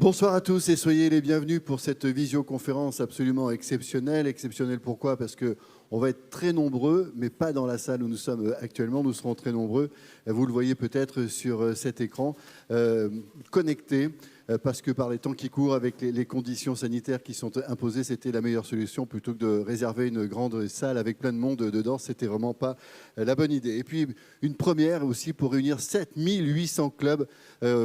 Bonsoir à tous et soyez les bienvenus pour cette visioconférence absolument exceptionnelle. Exceptionnelle pourquoi? Parce qu'on va être très nombreux, mais pas dans la salle où nous sommes actuellement. Nous serons très nombreux, vous le voyez peut-être sur cet écran, connectés, parce que par les temps qui courent, avec les conditions sanitaires qui sont imposées, c'était la meilleure solution plutôt que de réserver une grande salle avec plein de monde dedans. C'était vraiment pas la bonne idée. Et puis une première aussi pour réunir 7800 clubs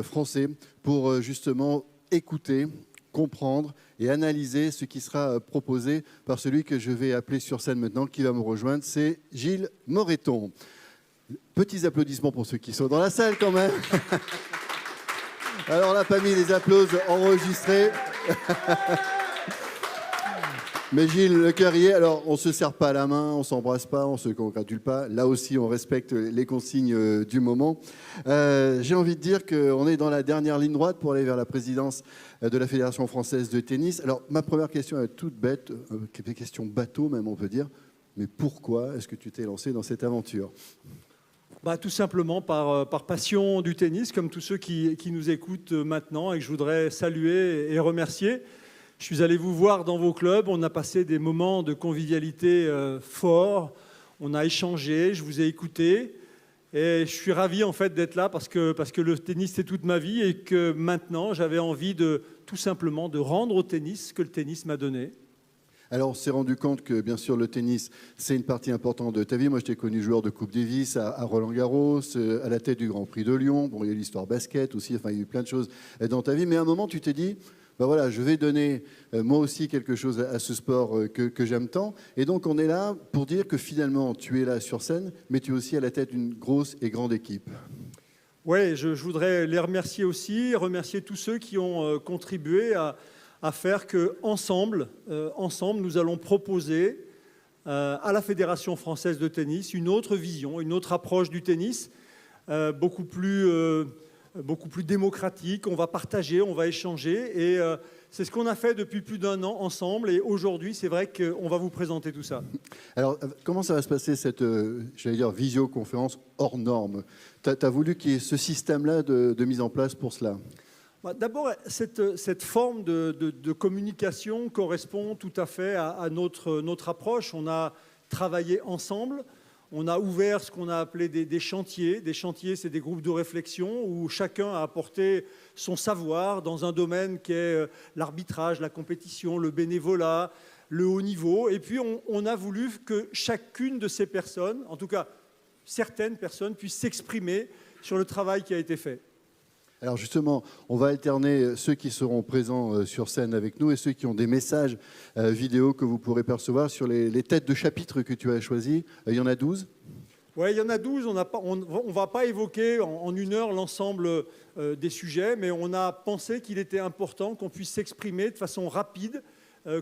français pour justement écouter, comprendre et analyser ce qui sera proposé par celui que je vais appeler sur scène maintenant, qui va me rejoindre, c'est Gilles Moreton. Petits applaudissements pour ceux qui sont dans la salle quand même. Alors on n'a pas mis les applaudissements enregistrés. Mais Gilles, le cœur y est. Alors, on ne se serre pas la main, on ne s'embrasse pas, on ne se congratule pas. Là aussi, on respecte les consignes du moment. J'ai envie de dire qu'on est dans la dernière ligne droite pour aller vers la présidence de la Fédération française de tennis. Alors, ma première question est toute bête, question bateau même, on peut dire. Mais pourquoi est-ce que tu t'es lancé dans cette aventure ? Tout simplement par passion du tennis, comme tous ceux qui nous écoutent maintenant et que je voudrais saluer et remercier. Je suis allé vous voir dans vos clubs, on a passé des moments de convivialité forts, on a échangé, je vous ai écouté et je suis ravi en fait d'être là parce que le tennis c'est toute ma vie et que maintenant j'avais envie tout simplement de rendre au tennis ce que le tennis m'a donné. Alors, on s'est rendu compte que, bien sûr, le tennis, c'est une partie importante de ta vie. Moi, je t'ai connu joueur de Coupe Davis à Roland-Garros, à la tête du Grand Prix de Lyon. Bon, il y a l'histoire basket aussi. Enfin, il y a eu plein de choses dans ta vie. Mais à un moment, tu t'es dit, voilà, je vais donner moi aussi quelque chose à ce sport que j'aime tant. Et donc, on est là pour dire que finalement, tu es là sur scène, mais tu es aussi à la tête d'une grosse et grande équipe. Oui, je voudrais les remercier aussi, remercier tous ceux qui ont contribué à faire qu'ensemble, nous allons proposer à la Fédération française de tennis une autre vision, une autre approche du tennis, beaucoup plus démocratique. On va partager, on va échanger et c'est ce qu'on a fait depuis plus d'un an ensemble et aujourd'hui, c'est vrai qu'on va vous présenter tout ça. Alors, comment ça va se passer cette, visioconférence hors norme ? Tu as voulu qu'il y ait ce système-là de mise en place pour cela ? D'abord, cette forme de communication correspond tout à fait à notre approche. On a travaillé ensemble, on a ouvert ce qu'on a appelé des chantiers. Des chantiers, c'est des groupes de réflexion où chacun a apporté son savoir dans un domaine qui est l'arbitrage, la compétition, le bénévolat, le haut niveau. Et puis, on a voulu que chacune de ces personnes, en tout cas certaines personnes, puissent s'exprimer sur le travail qui a été fait. Alors justement, on va alterner ceux qui seront présents sur scène avec nous et ceux qui ont des messages vidéo que vous pourrez percevoir sur les têtes de chapitre que tu as choisies. Il y en a 12 ? Oui, il y en a 12. On ne va pas évoquer en une heure l'ensemble des sujets, mais on a pensé qu'il était important qu'on puisse s'exprimer de façon rapide,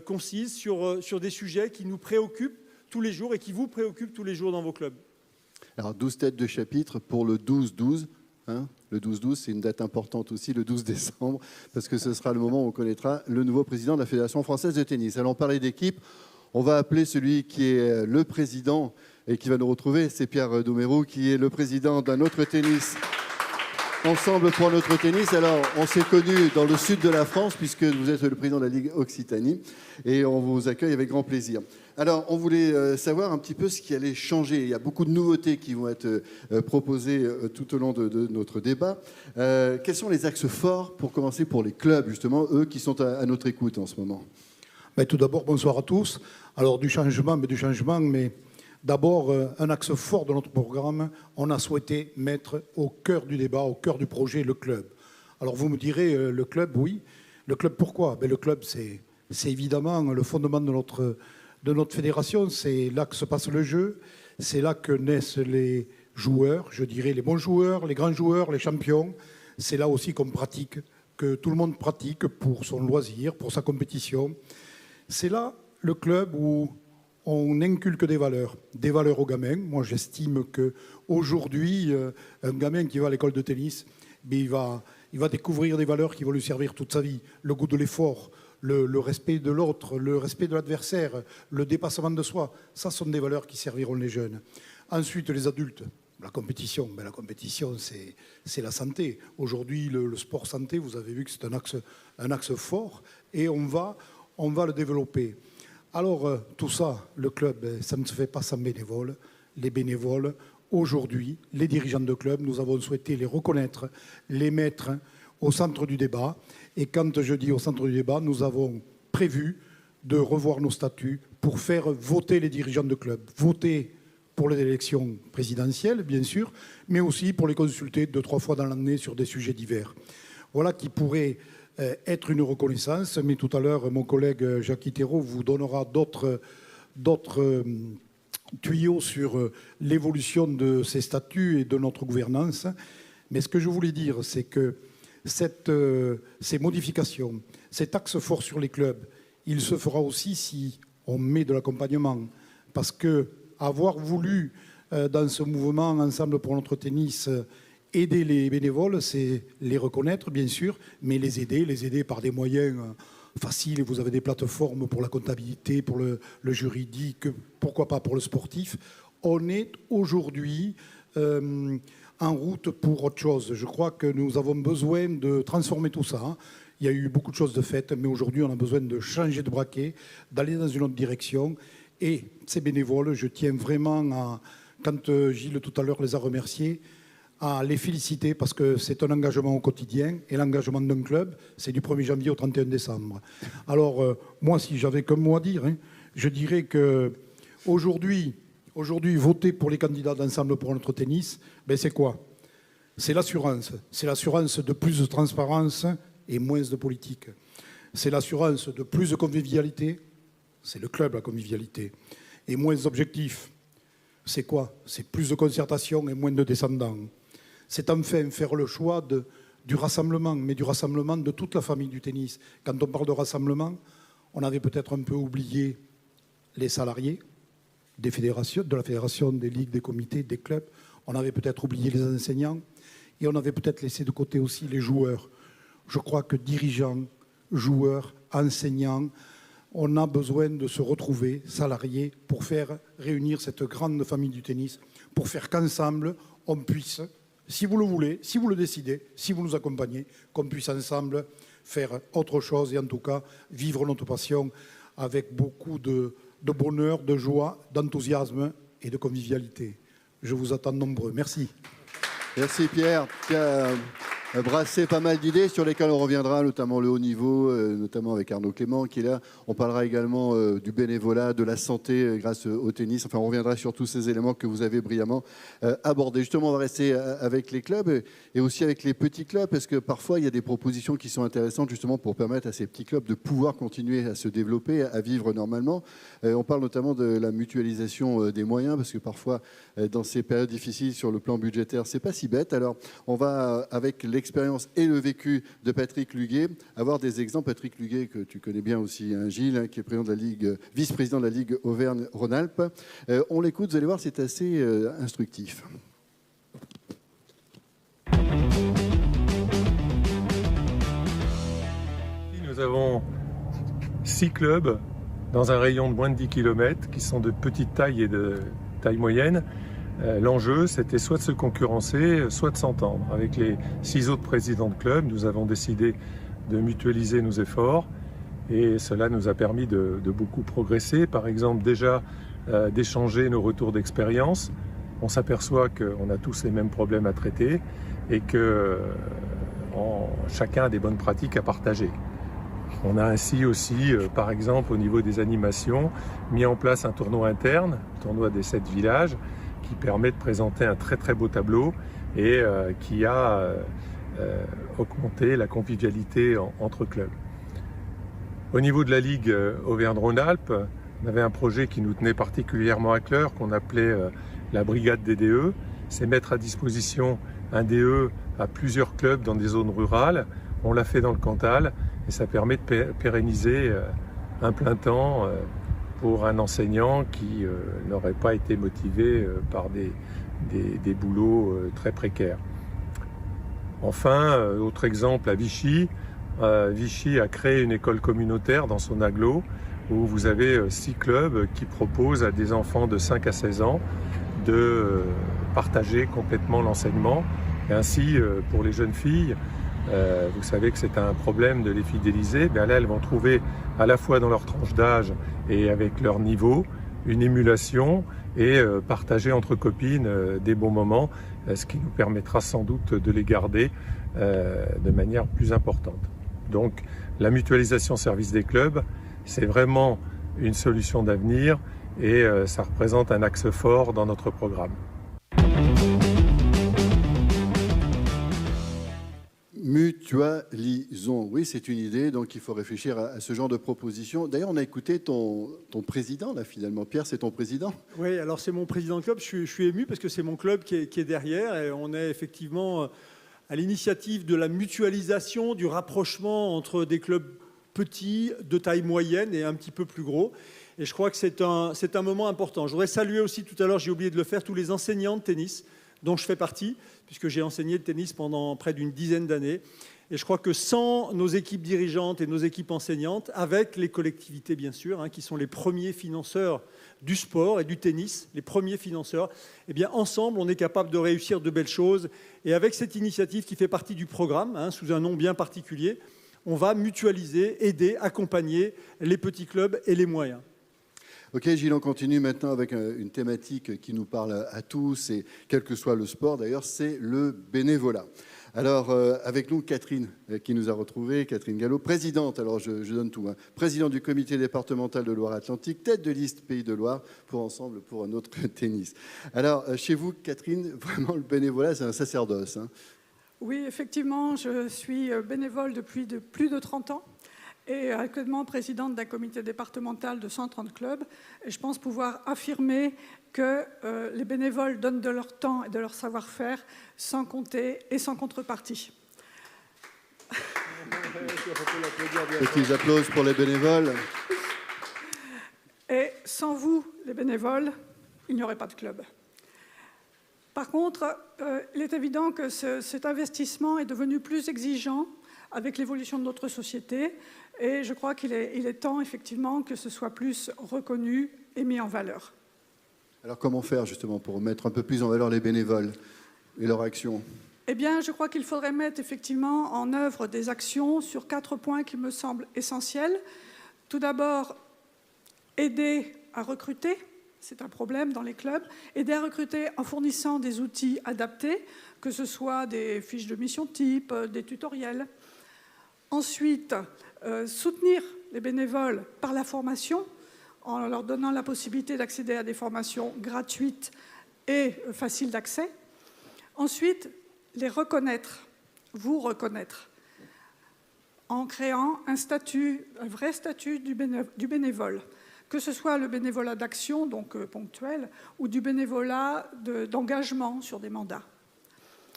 concise, sur des sujets qui nous préoccupent tous les jours et qui vous préoccupent tous les jours dans vos clubs. Alors 12 têtes de chapitre pour le 12-12. Le 12-12, c'est une date importante aussi, le 12 décembre, parce que ce sera le moment où on connaîtra le nouveau président de la Fédération française de tennis. Alors, on parlait d'équipe, on va appeler celui qui est le président et qui va nous retrouver, c'est Pierre Doumerou, qui est le président d'un autre tennis. Ensemble pour notre tennis. Alors, on s'est connus dans le sud de la France, puisque vous êtes le président de la Ligue Occitanie, et on vous accueille avec grand plaisir. Alors, on voulait savoir un petit peu ce qui allait changer. Il y a beaucoup de nouveautés qui vont être proposées tout au long de notre débat. Quels sont les axes forts, pour commencer, pour les clubs, justement, eux qui sont à notre écoute en ce moment ? Tout d'abord, bonsoir à tous. Alors, du changement, mais d'abord, un axe fort de notre programme, on a souhaité mettre au cœur du débat, au cœur du projet, le club. Alors, vous me direz, le club, oui. Le club, pourquoi ? Le club, c'est évidemment le fondement de notre fédération. C'est là que se passe le jeu. C'est là que naissent les joueurs, je dirais les bons joueurs, les grands joueurs, les champions. C'est là aussi qu'on pratique, que tout le monde pratique pour son loisir, pour sa compétition. C'est là le club où on inculque des valeurs aux gamins. Moi, j'estime qu'aujourd'hui, un gamin qui va à l'école de tennis, il va découvrir des valeurs qui vont lui servir toute sa vie. Le goût de l'effort, le respect de l'autre, le respect de l'adversaire, le dépassement de soi. Ça sont des valeurs qui serviront les jeunes. Ensuite, les adultes. La compétition, c'est la santé. Aujourd'hui, le sport santé, vous avez vu que c'est un axe fort et on va le développer. Alors, tout ça, le club, ça ne se fait pas sans bénévoles. Les bénévoles, aujourd'hui, les dirigeants de club, nous avons souhaité les reconnaître, les mettre au centre du débat. Et quand je dis au centre du débat, nous avons prévu de revoir nos statuts pour faire voter les dirigeants de club. Voter pour les élections présidentielles, bien sûr, mais aussi pour les consulter 2-3 fois dans l'année sur des sujets divers. Voilà qui pourrait être une reconnaissance, mais tout à l'heure, mon collègue Jacques Itero vous donnera d'autres tuyaux sur l'évolution de ces statuts et de notre gouvernance. Mais ce que je voulais dire, c'est que ces modifications, cet axe fort sur les clubs, il se fera aussi si on met de l'accompagnement. Parce que avoir voulu, dans ce mouvement Ensemble pour notre tennis, aider les bénévoles, c'est les reconnaître, bien sûr, mais les aider par des moyens faciles. Vous avez des plateformes pour la comptabilité, pour le juridique, pourquoi pas pour le sportif. On est aujourd'hui en route pour autre chose. Je crois que nous avons besoin de transformer tout ça. Il y a eu beaucoup de choses de faites, mais aujourd'hui, on a besoin de changer de braquet, d'aller dans une autre direction. Et ces bénévoles, je tiens vraiment quand Gilles tout à l'heure les a remerciés, à les féliciter parce que c'est un engagement au quotidien et l'engagement d'un club, c'est du 1er janvier au 31 décembre. Alors, moi, si j'avais qu'un mot à dire, je dirais qu'aujourd'hui, voter pour les candidats d'Ensemble pour notre tennis, c'est quoi? C'est l'assurance. C'est l'assurance de plus de transparence et moins de politique. C'est l'assurance de plus de convivialité. C'est le club, la convivialité. Et moins d'objectifs. C'est quoi? C'est plus de concertation et moins de descendants. C'est enfin faire le choix du rassemblement, mais du rassemblement de toute la famille du tennis. Quand on parle de rassemblement, on avait peut-être un peu oublié les salariés des fédérations, de la fédération, des ligues, des comités, des clubs. On avait peut-être oublié les enseignants et on avait peut-être laissé de côté aussi les joueurs. Je crois que dirigeants, joueurs, enseignants, on a besoin de se retrouver, salariés, pour faire réunir cette grande famille du tennis, pour faire qu'ensemble, on puisse, si vous le voulez, si vous le décidez, si vous nous accompagnez, qu'on puisse ensemble faire autre chose et en tout cas vivre notre passion avec beaucoup de bonheur, de joie, d'enthousiasme et de convivialité. Je vous attends nombreux. Merci. Merci Pierre. Brasser pas mal d'idées sur lesquelles on reviendra, notamment le haut niveau, notamment avec Arnaud Clément qui est là. On parlera également du bénévolat, de la santé grâce au tennis. Enfin, on reviendra sur tous ces éléments que vous avez brillamment abordés. Justement, on va rester avec les clubs et aussi avec les petits clubs parce que parfois, il y a des propositions qui sont intéressantes justement pour permettre à ces petits clubs de pouvoir continuer à se développer, à vivre normalement. On parle notamment de la mutualisation des moyens parce que parfois, dans ces périodes difficiles sur le plan budgétaire, c'est pas si bête. Alors, on va avec l'expérience et le vécu de Patrick Luguet avoir des exemples. Patrick Luguet, que tu connais bien aussi, hein, Gilles, qui est président de la Ligue, vice-président de la Ligue Auvergne-Rhône-Alpes. On l'écoute, vous allez voir, c'est assez instructif. Nous avons 6 clubs dans un rayon de moins de 10 km qui sont de petite taille et de taille moyenne. L'enjeu, c'était soit de se concurrencer, soit de s'entendre. Avec les 6 autres présidents de club, nous avons décidé de mutualiser nos efforts et cela nous a permis de beaucoup progresser. Par exemple, déjà d'échanger nos retours d'expérience. On s'aperçoit qu'on a tous les mêmes problèmes à traiter et que chacun a des bonnes pratiques à partager. On a ainsi aussi, par exemple, au niveau des animations, mis en place un tournoi interne, le tournoi des 7 villages, qui permet de présenter un très très beau tableau et qui a augmenté la convivialité entre clubs. Au niveau de la Ligue Auvergne-Rhône-Alpes, on avait un projet qui nous tenait particulièrement à cœur, qu'on appelait la brigade des DE. C'est mettre à disposition un DE à plusieurs clubs dans des zones rurales. On l'a fait dans le Cantal et ça permet de pérenniser un plein temps pour un enseignant qui n'aurait pas été motivé par des boulots très précaires. Enfin, autre exemple à Vichy. Vichy a créé une école communautaire dans son agglo où vous avez 6 clubs qui proposent à des enfants de 5 à 16 ans de partager complètement l'enseignement. Et ainsi, pour les jeunes filles, vous savez que c'est un problème de les fidéliser. Bien là, elles vont trouver à la fois dans leur tranche d'âge et avec leur niveau une émulation et partager entre copines des bons moments, ce qui nous permettra sans doute de les garder de manière plus importante. Donc la mutualisation service des clubs, c'est vraiment une solution d'avenir et ça représente un axe fort dans notre programme. Mutualisons. Oui, c'est une idée, donc il faut réfléchir à ce genre de proposition. D'ailleurs, on a écouté ton président, là, finalement. Pierre, c'est ton président? Oui, alors c'est mon président de club. Je suis ému parce que c'est mon club qui est derrière. Et on est effectivement à l'initiative de la mutualisation, du rapprochement entre des clubs petits, de taille moyenne et un petit peu plus gros. Et je crois que c'est un moment important. Je voudrais saluer aussi, tout à l'heure, j'ai oublié de le faire, tous les enseignants de tennis dont je fais partie, puisque j'ai enseigné le tennis pendant près d'une dizaine d'années. Et je crois que sans nos équipes dirigeantes et nos équipes enseignantes, avec les collectivités bien sûr, qui sont les premiers financeurs du sport et du tennis, les premiers financeurs, eh bien ensemble on est capable de réussir de belles choses. Et avec cette initiative qui fait partie du programme, sous un nom bien particulier, on va mutualiser, aider, accompagner les petits clubs et les moyens. Ok, Gilles, on continue maintenant avec une thématique qui nous parle à tous, et quel que soit le sport d'ailleurs, c'est le bénévolat. Alors, avec nous, Catherine, qui nous a retrouvés, Catherine Gallo, présidente, alors je donne tout, présidente du comité départemental de Loire-Atlantique, tête de liste Pays de Loire, pour Ensemble pour un autre tennis. Alors, chez vous, Catherine, vraiment, le bénévolat, c'est un sacerdoce. Oui, effectivement, je suis bénévole depuis plus de 30 ans. Et actuellement présidente d'un comité départemental de 130 clubs. Et je pense pouvoir affirmer que les bénévoles donnent de leur temps et de leur savoir-faire sans compter et sans contrepartie. Petits applaudissements pour les bénévoles. Et sans vous, les bénévoles, il n'y aurait pas de club. Par contre, il est évident que cet investissement est devenu plus exigeant avec l'évolution de notre société. Et je crois qu'il est temps, effectivement, que ce soit plus reconnu et mis en valeur. Alors, comment faire, justement, pour mettre un peu plus en valeur les bénévoles et leur action? Eh bien, je crois qu'il faudrait mettre, effectivement, en œuvre des actions sur 4 points qui me semblent essentiels. Tout d'abord, aider à recruter. C'est un problème dans les clubs. Aider à recruter en fournissant des outils adaptés, que ce soit des fiches de mission type, des tutoriels. Ensuite, soutenir les bénévoles par la formation, en leur donnant la possibilité d'accéder à des formations gratuites et faciles d'accès. Ensuite, les reconnaître, vous reconnaître, en créant un vrai statut du bénévole, que ce soit le bénévolat d'action, donc ponctuel, ou du bénévolat d'engagement sur des mandats.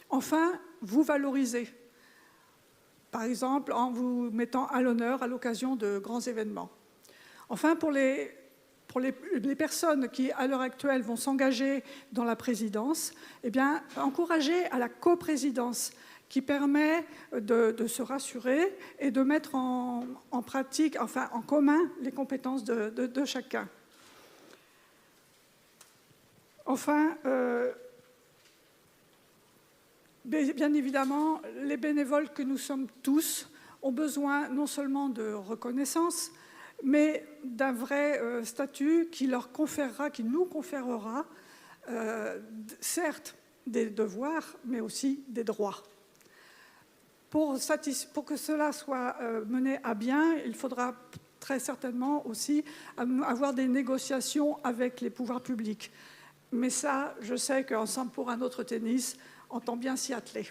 Enfin, vous valoriser. Par exemple, en vous mettant à l'honneur à l'occasion de grands événements. Enfin, pour les personnes qui, à l'heure actuelle, vont s'engager dans la présidence, eh bien, encourager à la coprésidence qui permet de se rassurer et de mettre en pratique, enfin en commun, les compétences de chacun. Enfin, bien évidemment, les bénévoles que nous sommes tous ont besoin non seulement de reconnaissance, mais d'un vrai statut qui nous conférera, certes, des devoirs, mais aussi des droits. Pour que cela soit mené à bien, il faudra très certainement aussi avoir des négociations avec les pouvoirs publics. Mais ça, je sais qu'Ensemble pour un autre tennis entend bien s'y atteler.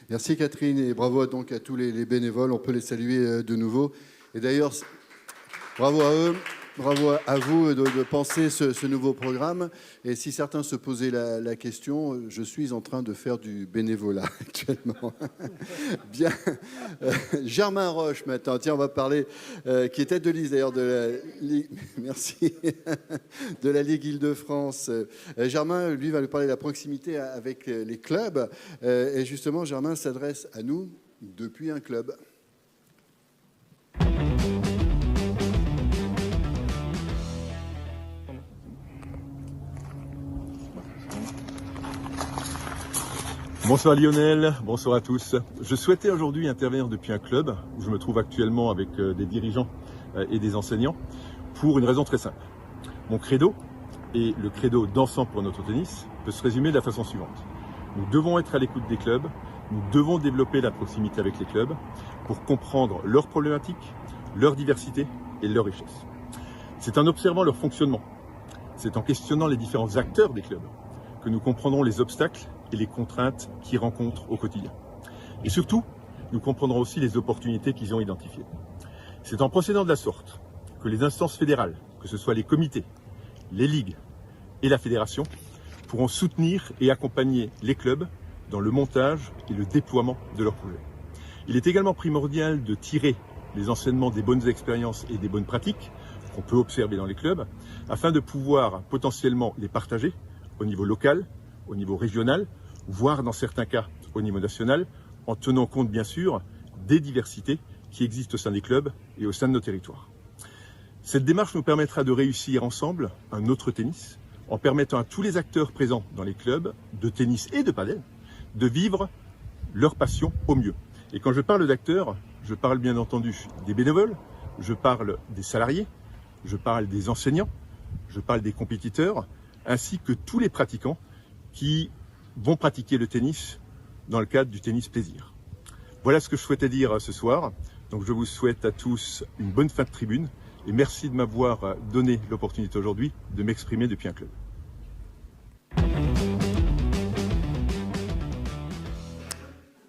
Merci Catherine et bravo donc à tous les bénévoles, on peut les saluer de nouveau. Et d'ailleurs, bravo à eux, bravo à vous de penser ce nouveau programme. Et si certains se posaient la question, je suis en train de faire du bénévolat actuellement. Bien. Germain Roche maintenant, tiens on va parler, qui est tête de liste d'ailleurs de la Ligue, merci, de la Ligue Île-de-France. Germain, lui, va nous parler de la proximité avec les clubs. Et justement, Germain s'adresse à nous depuis un club. Bonsoir Lionel, bonsoir à tous. Je souhaitais aujourd'hui intervenir depuis un club où je me trouve actuellement avec des dirigeants et des enseignants pour une raison très simple. Mon credo, et le credo d'Ensemble pour notre tennis, peut se résumer de la façon suivante. Nous devons être à l'écoute des clubs, nous devons développer la proximité avec les clubs pour comprendre leurs problématiques, leur diversité et leur richesse. C'est en observant leur fonctionnement, c'est en questionnant les différents acteurs des clubs que nous comprendrons les obstacles et les contraintes qu'ils rencontrent au quotidien. Et surtout, nous comprendrons aussi les opportunités qu'ils ont identifiées. C'est en procédant de la sorte que les instances fédérales, que ce soit les comités, les ligues et la fédération, pourront soutenir et accompagner les clubs dans le montage et le déploiement de leurs projets. Il est également primordial de tirer les enseignements des bonnes expériences et des bonnes pratiques qu'on peut observer dans les clubs, afin de pouvoir potentiellement les partager au niveau local, au niveau régional, voire dans certains cas au niveau national, en tenant compte bien sûr des diversités qui existent au sein des clubs et au sein de nos territoires. Cette démarche nous permettra de réussir ensemble un autre tennis, en permettant à tous les acteurs présents dans les clubs de tennis et de padel de vivre leur passion au mieux. Et quand je parle d'acteurs, je parle bien entendu des bénévoles, je parle des salariés, je parle des enseignants, je parle des compétiteurs, ainsi que tous les pratiquants qui vont pratiquer le tennis dans le cadre du tennis plaisir. Voilà ce que je souhaitais dire ce soir. Donc je vous souhaite à tous une bonne fin de tribune et merci de m'avoir donné l'opportunité aujourd'hui de m'exprimer depuis un club.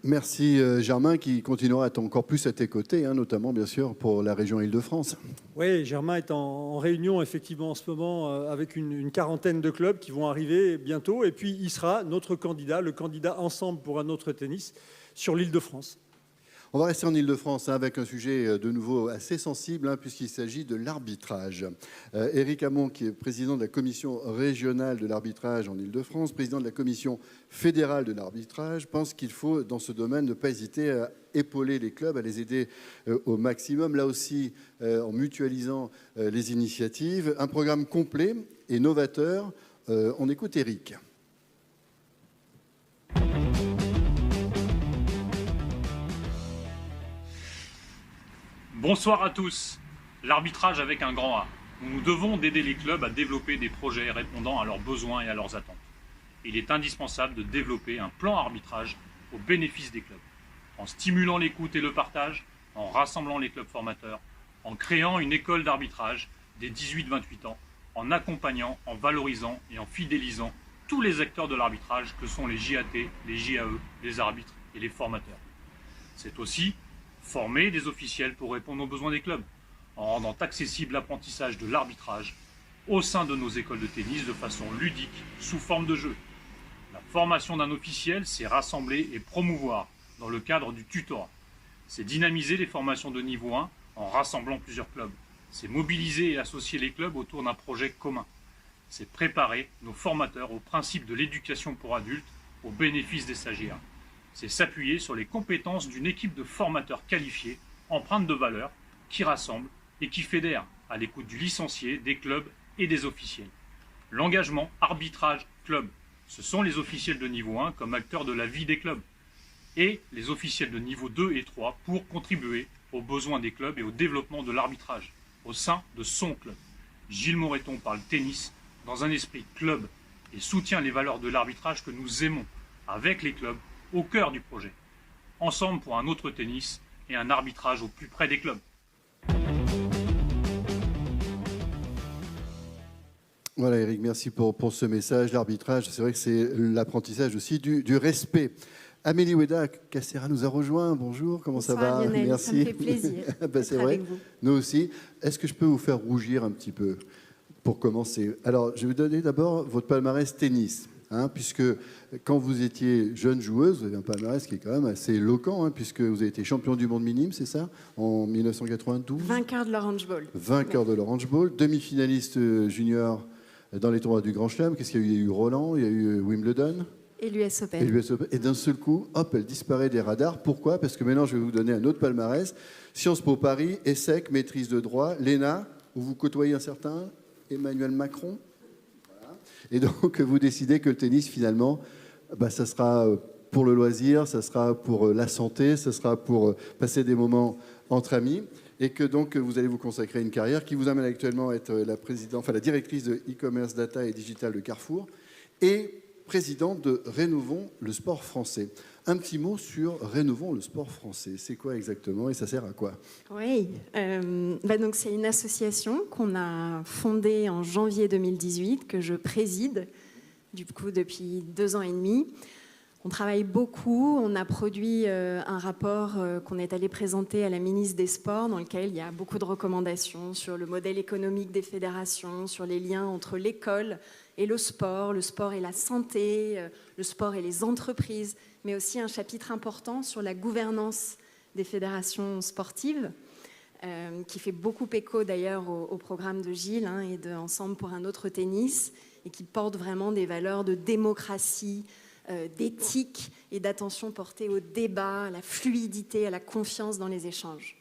Merci Germain, qui continuera à être encore plus à tes côtés, hein, notamment bien sûr pour la région Île-de-France. Oui, Germain est en réunion effectivement en ce moment avec une quarantaine de clubs qui vont arriver bientôt. Et puis il sera notre candidat, le candidat Ensemble pour un autre tennis sur l'Île-de-France. On va rester en Île-de-France avec un sujet de nouveau assez sensible, puisqu'il s'agit de l'arbitrage. Éric Hamon, qui est président de la commission régionale de l'arbitrage en Île-de-France, président de la commission fédérale de l'arbitrage, pense qu'il faut, dans ce domaine, ne pas hésiter à épauler les clubs, à les aider au maximum, là aussi en mutualisant les initiatives. Un programme complet et novateur. On écoute Éric. Bonsoir à tous. L'arbitrage avec un grand A. Nous devons d'aider les clubs à développer des projets répondant à leurs besoins et à leurs attentes. Il est indispensable de développer un plan arbitrage au bénéfice des clubs, en stimulant l'écoute et le partage, en rassemblant les clubs formateurs, en créant une école d'arbitrage des 18-28 ans, en accompagnant, en valorisant et en fidélisant tous les acteurs de l'arbitrage que sont les JAT, les JAE, les arbitres et les formateurs. C'est aussi former des officiels pour répondre aux besoins des clubs, en rendant accessible l'apprentissage de l'arbitrage au sein de nos écoles de tennis de façon ludique, sous forme de jeu. La formation d'un officiel, c'est rassembler et promouvoir dans le cadre du tutorat. C'est dynamiser les formations de niveau 1 en rassemblant plusieurs clubs. C'est mobiliser et associer les clubs autour d'un projet commun. C'est préparer nos formateurs au principe de l'éducation pour adultes au bénéfice des stagiaires. C'est s'appuyer sur les compétences d'une équipe de formateurs qualifiés, empreintes de valeur, qui rassemble et qui fédère à l'écoute du licencié, des clubs et des officiels. L'engagement, arbitrage, club, ce sont les officiels de niveau 1 comme acteurs de la vie des clubs et les officiels de niveau 2 et 3 pour contribuer aux besoins des clubs et au développement de l'arbitrage au sein de son club. Gilles Moreton parle tennis dans un esprit club et soutient les valeurs de l'arbitrage que nous aimons avec les clubs au cœur du projet. Ensemble pour un autre tennis et un arbitrage au plus près des clubs. Voilà Eric, merci pour ce message. L'arbitrage, c'est vrai que c'est l'apprentissage aussi du respect. Amélie Oueda Cacera nous a rejoint. Bonjour, comment ça va? Lionel, merci. ça me fait plaisir C'est vrai, avec vous. Nous aussi. Est-ce que je peux vous faire rougir un petit peu pour commencer? Alors, je vais vous donner d'abord votre palmarès tennis. Puisque quand vous étiez jeune joueuse, vous avez un palmarès qui est quand même assez éloquent, puisque vous avez été champion du monde minime, c'est ça, en 1992. Vainqueur de l'Orange Bowl. Vainqueur de l'Orange Bowl, demi-finaliste junior dans les tournois du Grand Chelem. Qu'est-ce qu'il y a eu? Il y a eu Roland, il y a eu Wimbledon. Et l'US Open. Et d'un seul coup, hop, elle disparaît des radars. Pourquoi? Parce que maintenant, je vais vous donner un autre palmarès. Sciences Po Paris, ESSEC, maîtrise de droit, l'ENA, où vous côtoyez un certain Emmanuel Macron. Et donc, vous décidez que le tennis, finalement, ça sera pour le loisir, ça sera pour la santé, ça sera pour passer des moments entre amis. Et que donc vous allez vous consacrer à une carrière qui vous amène actuellement à être la directrice de e-commerce, data et digital de Carrefour et présidente de Rénovons le sport français. Un petit mot sur Rénovons le sport français. C'est quoi exactement et ça sert à quoi? Oui, donc c'est une association qu'on a fondée en janvier 2018, que je préside du coup depuis 2 ans et demi. On travaille beaucoup, on a produit un rapport qu'on est allé présenter à la ministre des Sports dans lequel il y a beaucoup de recommandations sur le modèle économique des fédérations, sur les liens entre l'école et le sport et la santé, le sport et les entreprises, mais aussi un chapitre important sur la gouvernance des fédérations sportives, qui fait beaucoup écho d'ailleurs au programme de Gilles et de Ensemble pour un autre tennis, et qui porte vraiment des valeurs de démocratie, d'éthique et d'attention portée au débat, à la fluidité, à la confiance dans les échanges.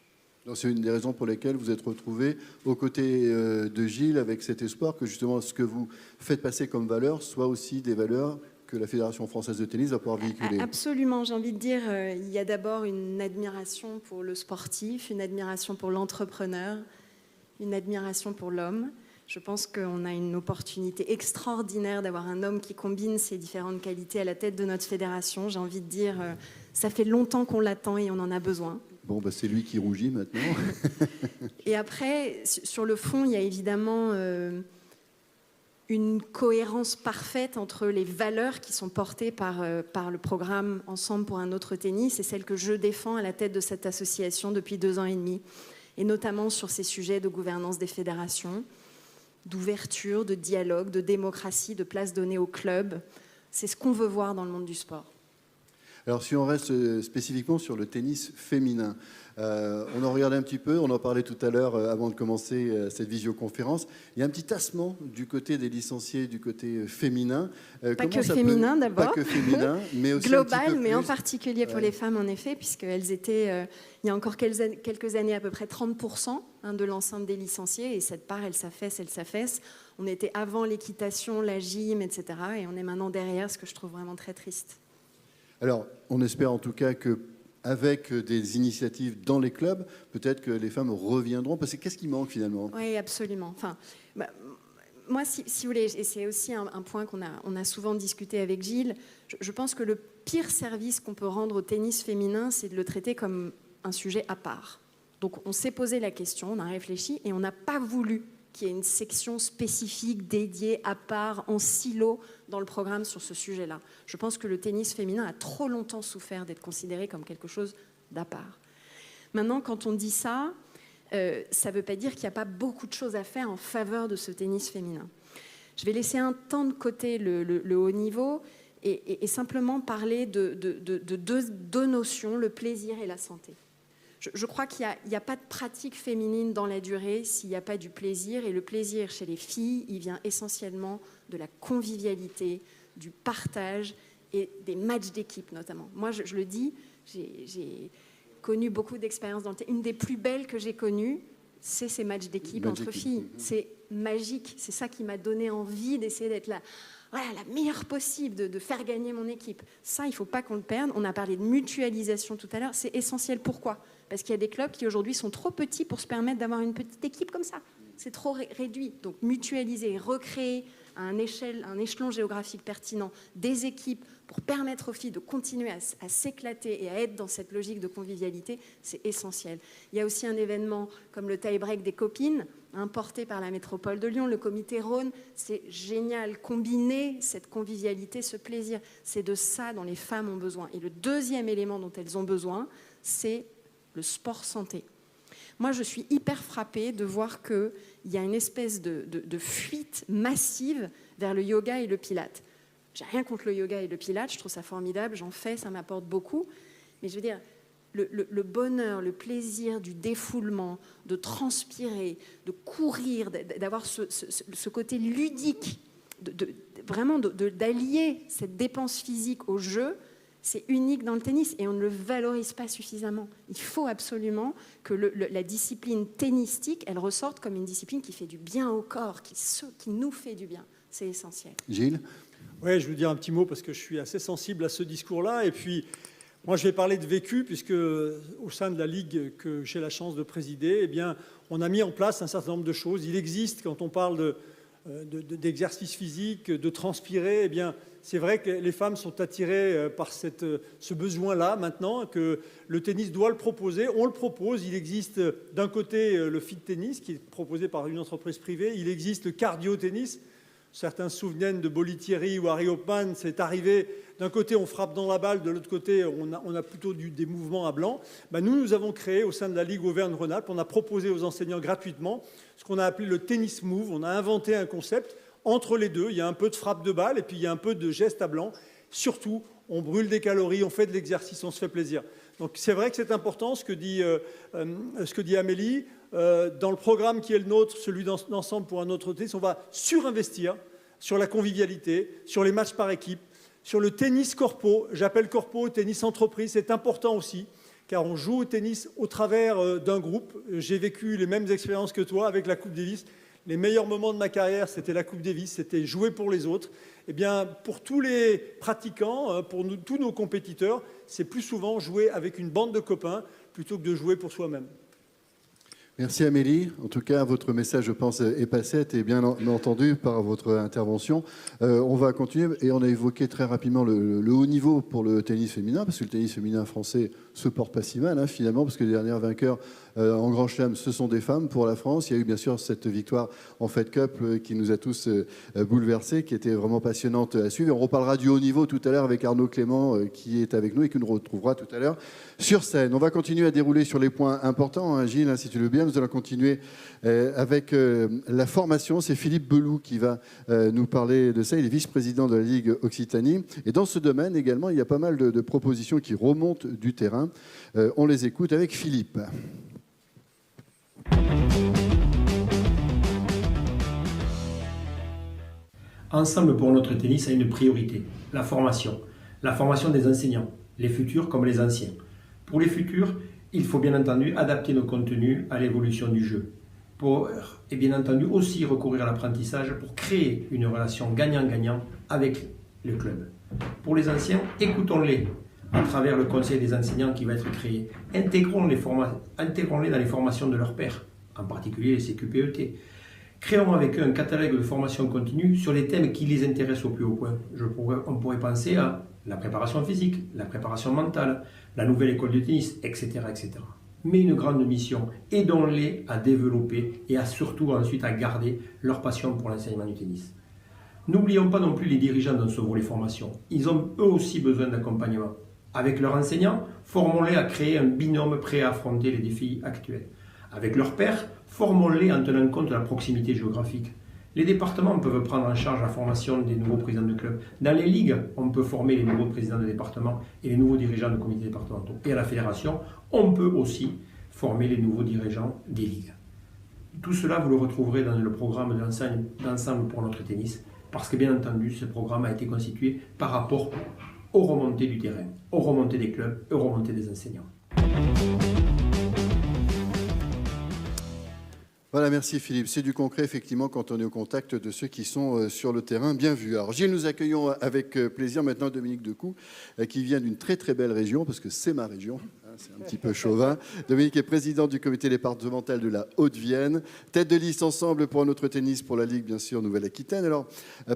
C'est une des raisons pour lesquelles vous êtes retrouvé aux côtés de Gilles avec cet espoir que justement ce que vous faites passer comme valeur soit aussi des valeurs que la Fédération française de tennis va pouvoir véhiculer. Absolument, j'ai envie de dire, il y a d'abord une admiration pour le sportif, une admiration pour l'entrepreneur, une admiration pour l'homme. Je pense qu'on a une opportunité extraordinaire d'avoir un homme qui combine ces différentes qualités à la tête de notre fédération. J'ai envie de dire, ça fait longtemps qu'on l'attend et on en a besoin. Bon, c'est lui qui rougit maintenant. Et après, sur le fond, il y a évidemment une cohérence parfaite entre les valeurs qui sont portées par le programme Ensemble pour un autre tennis et celles que je défends à la tête de cette association depuis 2 ans et demi, et notamment sur ces sujets de gouvernance des fédérations, d'ouverture, de dialogue, de démocratie, de place donnée au club. C'est ce qu'on veut voir dans le monde du sport. Alors si on reste spécifiquement sur le tennis féminin, on en regardait un petit peu, on en parlait tout à l'heure avant de commencer cette visioconférence. Il y a un petit tassement du côté des licenciés, du côté féminin. Pas que féminin d'abord, pas que féminin, mais aussi global, mais en particulier pour les femmes en effet, puisqu'elles étaient, il y a encore quelques années, à peu près 30% de l'ensemble des licenciés, et cette part, elle s'affaisse. On était avant l'équitation, la gym, etc. Et on est maintenant derrière, ce que je trouve vraiment très triste. Alors, on espère en tout cas qu'avec des initiatives dans les clubs, peut-être que les femmes reviendront, parce que qu'est-ce qui manque finalement? Oui, absolument. Enfin, moi, si vous voulez, et c'est aussi un point qu'on a souvent discuté avec Gilles, je pense que le pire service qu'on peut rendre au tennis féminin, c'est de le traiter comme un sujet à part. Donc, on s'est posé la question, on a réfléchi, et on n'a pas voulu qu'il y ait une section spécifique, dédiée, à part, en silo, dans le programme sur ce sujet-là. Je pense que le tennis féminin a trop longtemps souffert d'être considéré comme quelque chose d'à part. Maintenant, quand on dit ça, ça ne veut pas dire qu'il n'y a pas beaucoup de choses à faire en faveur de ce tennis féminin. Je vais laisser un temps de côté le haut niveau et simplement parler de deux notions, le plaisir et la santé. Je crois qu'il n'y a pas de pratique féminine dans la durée s'il n'y a pas du plaisir. Et le plaisir chez les filles, il vient essentiellement de la convivialité, du partage et des matchs d'équipe notamment. Moi, je le dis, j'ai connu beaucoup d'expériences dans le tennis. Une des plus belles que j'ai connues, c'est ces matchs d'équipe entre filles. C'est magique. C'est ça qui m'a donné envie d'essayer d'être la meilleure possible, de faire gagner mon équipe. Ça, il ne faut pas qu'on le perde. On a parlé de mutualisation tout à l'heure. C'est essentiel. Pourquoi ? Parce qu'il y a des clubs qui aujourd'hui sont trop petits pour se permettre d'avoir une petite équipe comme ça. C'est trop réduit. Donc mutualiser, recréer à un échelon géographique pertinent des équipes pour permettre aux filles de continuer à s'éclater et à être dans cette logique de convivialité, c'est essentiel. Il y a aussi un événement comme le tie-break des copines, porté par la métropole de Lyon, le comité Rhône. C'est génial. Combiner cette convivialité, ce plaisir, c'est de ça dont les femmes ont besoin. Et le deuxième élément dont elles ont besoin, c'est le sport santé. Moi, je suis hyper frappée de voir qu'il y a une espèce de fuite massive vers le yoga et le pilate. J'ai rien contre le yoga et le pilate, je trouve ça formidable, j'en fais, ça m'apporte beaucoup. Mais je veux dire, le bonheur, le plaisir du défoulement, de transpirer, de courir, d'avoir ce côté ludique, vraiment d'allier cette dépense physique au jeu, c'est unique dans le tennis et on ne le valorise pas suffisamment. Il faut absolument que la discipline tennistique, elle ressorte comme une discipline qui fait du bien au corps, qui nous fait du bien. C'est essentiel. Gilles ? Oui, je veux dire un petit mot parce que je suis assez sensible à ce discours-là. Et puis, moi, je vais parler de vécu, puisque au sein de la Ligue que j'ai la chance de présider, eh bien, on a mis en place un certain nombre de choses. Il existe, quand on parle d'exercice physique, de transpirer, eh bien, c'est vrai que les femmes sont attirées par ce besoin-là maintenant, que le tennis doit le proposer. On le propose. Il existe d'un côté le fit tennis, qui est proposé par une entreprise privée. Il existe le cardio-tennis. Certains se souviennent de Bollettieri ou Harry Hopman, c'est arrivé, d'un côté on frappe dans la balle, de l'autre côté on a plutôt des mouvements à blanc. Nous avons créé au sein de la Ligue Auvergne-Rhône-Alpes, on a proposé aux enseignants gratuitement ce qu'on a appelé le tennis move. On a inventé un concept entre les deux, il y a un peu de frappe de balle et puis il y a un peu de geste à blanc. Surtout, on brûle des calories, on fait de l'exercice, on se fait plaisir. Donc c'est vrai que c'est important ce que dit Amélie. Dans le programme qui est le nôtre, celui d'Ensemble pour un autre tennis, on va surinvestir sur la convivialité, sur les matchs par équipe, sur le tennis corpo. J'appelle corpo tennis entreprise, c'est important aussi, car on joue au tennis au travers d'un groupe. J'ai vécu les mêmes expériences que toi avec la Coupe Davis. Les meilleurs moments de ma carrière, c'était la Coupe Davis, c'était jouer pour les autres. Eh bien, pour tous les pratiquants, pour tous nos compétiteurs, c'est plus souvent jouer avec une bande de copains plutôt que de jouer pour soi-même. Merci Amélie. En tout cas, votre message, je pense, est passé et bien entendu par votre intervention. On va continuer et on a évoqué très rapidement le haut niveau pour le tennis féminin, parce que le tennis féminin français se porte pas si mal, finalement, parce que les dernières vainqueurs en Grand Chelem, ce sont des femmes pour la France. Il y a eu bien sûr cette victoire en Fed Cup qui nous a tous bouleversés, qui était vraiment passionnante à suivre. Et on reparlera du haut niveau tout à l'heure avec Arnaud Clément qui est avec nous et qui nous retrouvera tout à l'heure sur scène. On va continuer à dérouler sur les points importants, Gilles, si tu le veux bien. Nous allons continuer avec la formation. C'est Philippe Belou qui va nous parler de ça. Il est vice-président de la Ligue Occitanie. Et dans ce domaine également, il y a pas mal de propositions qui remontent du terrain. On les écoute avec Philippe. Ensemble pour notre tennis a une priorité, la formation. La formation des enseignants, les futurs comme les anciens. Pour les futurs, il faut bien entendu adapter nos contenus à l'évolution du jeu. Et bien entendu aussi recourir à l'apprentissage pour créer une relation gagnant-gagnant avec le club. Pour les anciens, écoutons-les à travers le conseil des enseignants qui va être créé. Intégrons-les dans les formations de leurs pairs, en particulier les CQPET. Créons avec eux un catalogue de formation continue sur les thèmes qui les intéressent au plus haut point. On pourrait penser à la préparation physique, la préparation mentale, la nouvelle école de tennis, etc. etc. Mais une grande mission, aidons-les à développer et surtout ensuite à garder leur passion pour l'enseignement du tennis. N'oublions pas non plus les dirigeants dans ce volet formation. Ils ont eux aussi besoin d'accompagnement. Avec leurs enseignants, formons-les à créer un binôme prêt à affronter les défis actuels. Avec leurs pairs, formons-les en tenant compte de la proximité géographique. Les départements peuvent prendre en charge la formation des nouveaux présidents de club. Dans les ligues, on peut former les nouveaux présidents de département et les nouveaux dirigeants de comités départementaux. Et à la fédération, on peut aussi former les nouveaux dirigeants des ligues. Tout cela, vous le retrouverez dans le programme d'Ensemble pour notre tennis, parce que bien entendu, ce programme a été constitué par rapport aux remontées du terrain, aux remontées des clubs, aux remontées des enseignants. Voilà, merci Philippe. C'est du concret, effectivement, quand on est au contact de ceux qui sont sur le terrain. Bien vu. Alors, Gilles, nous accueillons avec plaisir maintenant Dominique Decoux, qui vient d'une très très belle région, parce que c'est ma région. C'est un petit peu chauvin. Dominique est président du comité départemental de la Haute-Vienne, tête de liste Ensemble pour un autre tennis pour la Ligue, bien sûr, Nouvelle-Aquitaine. Alors,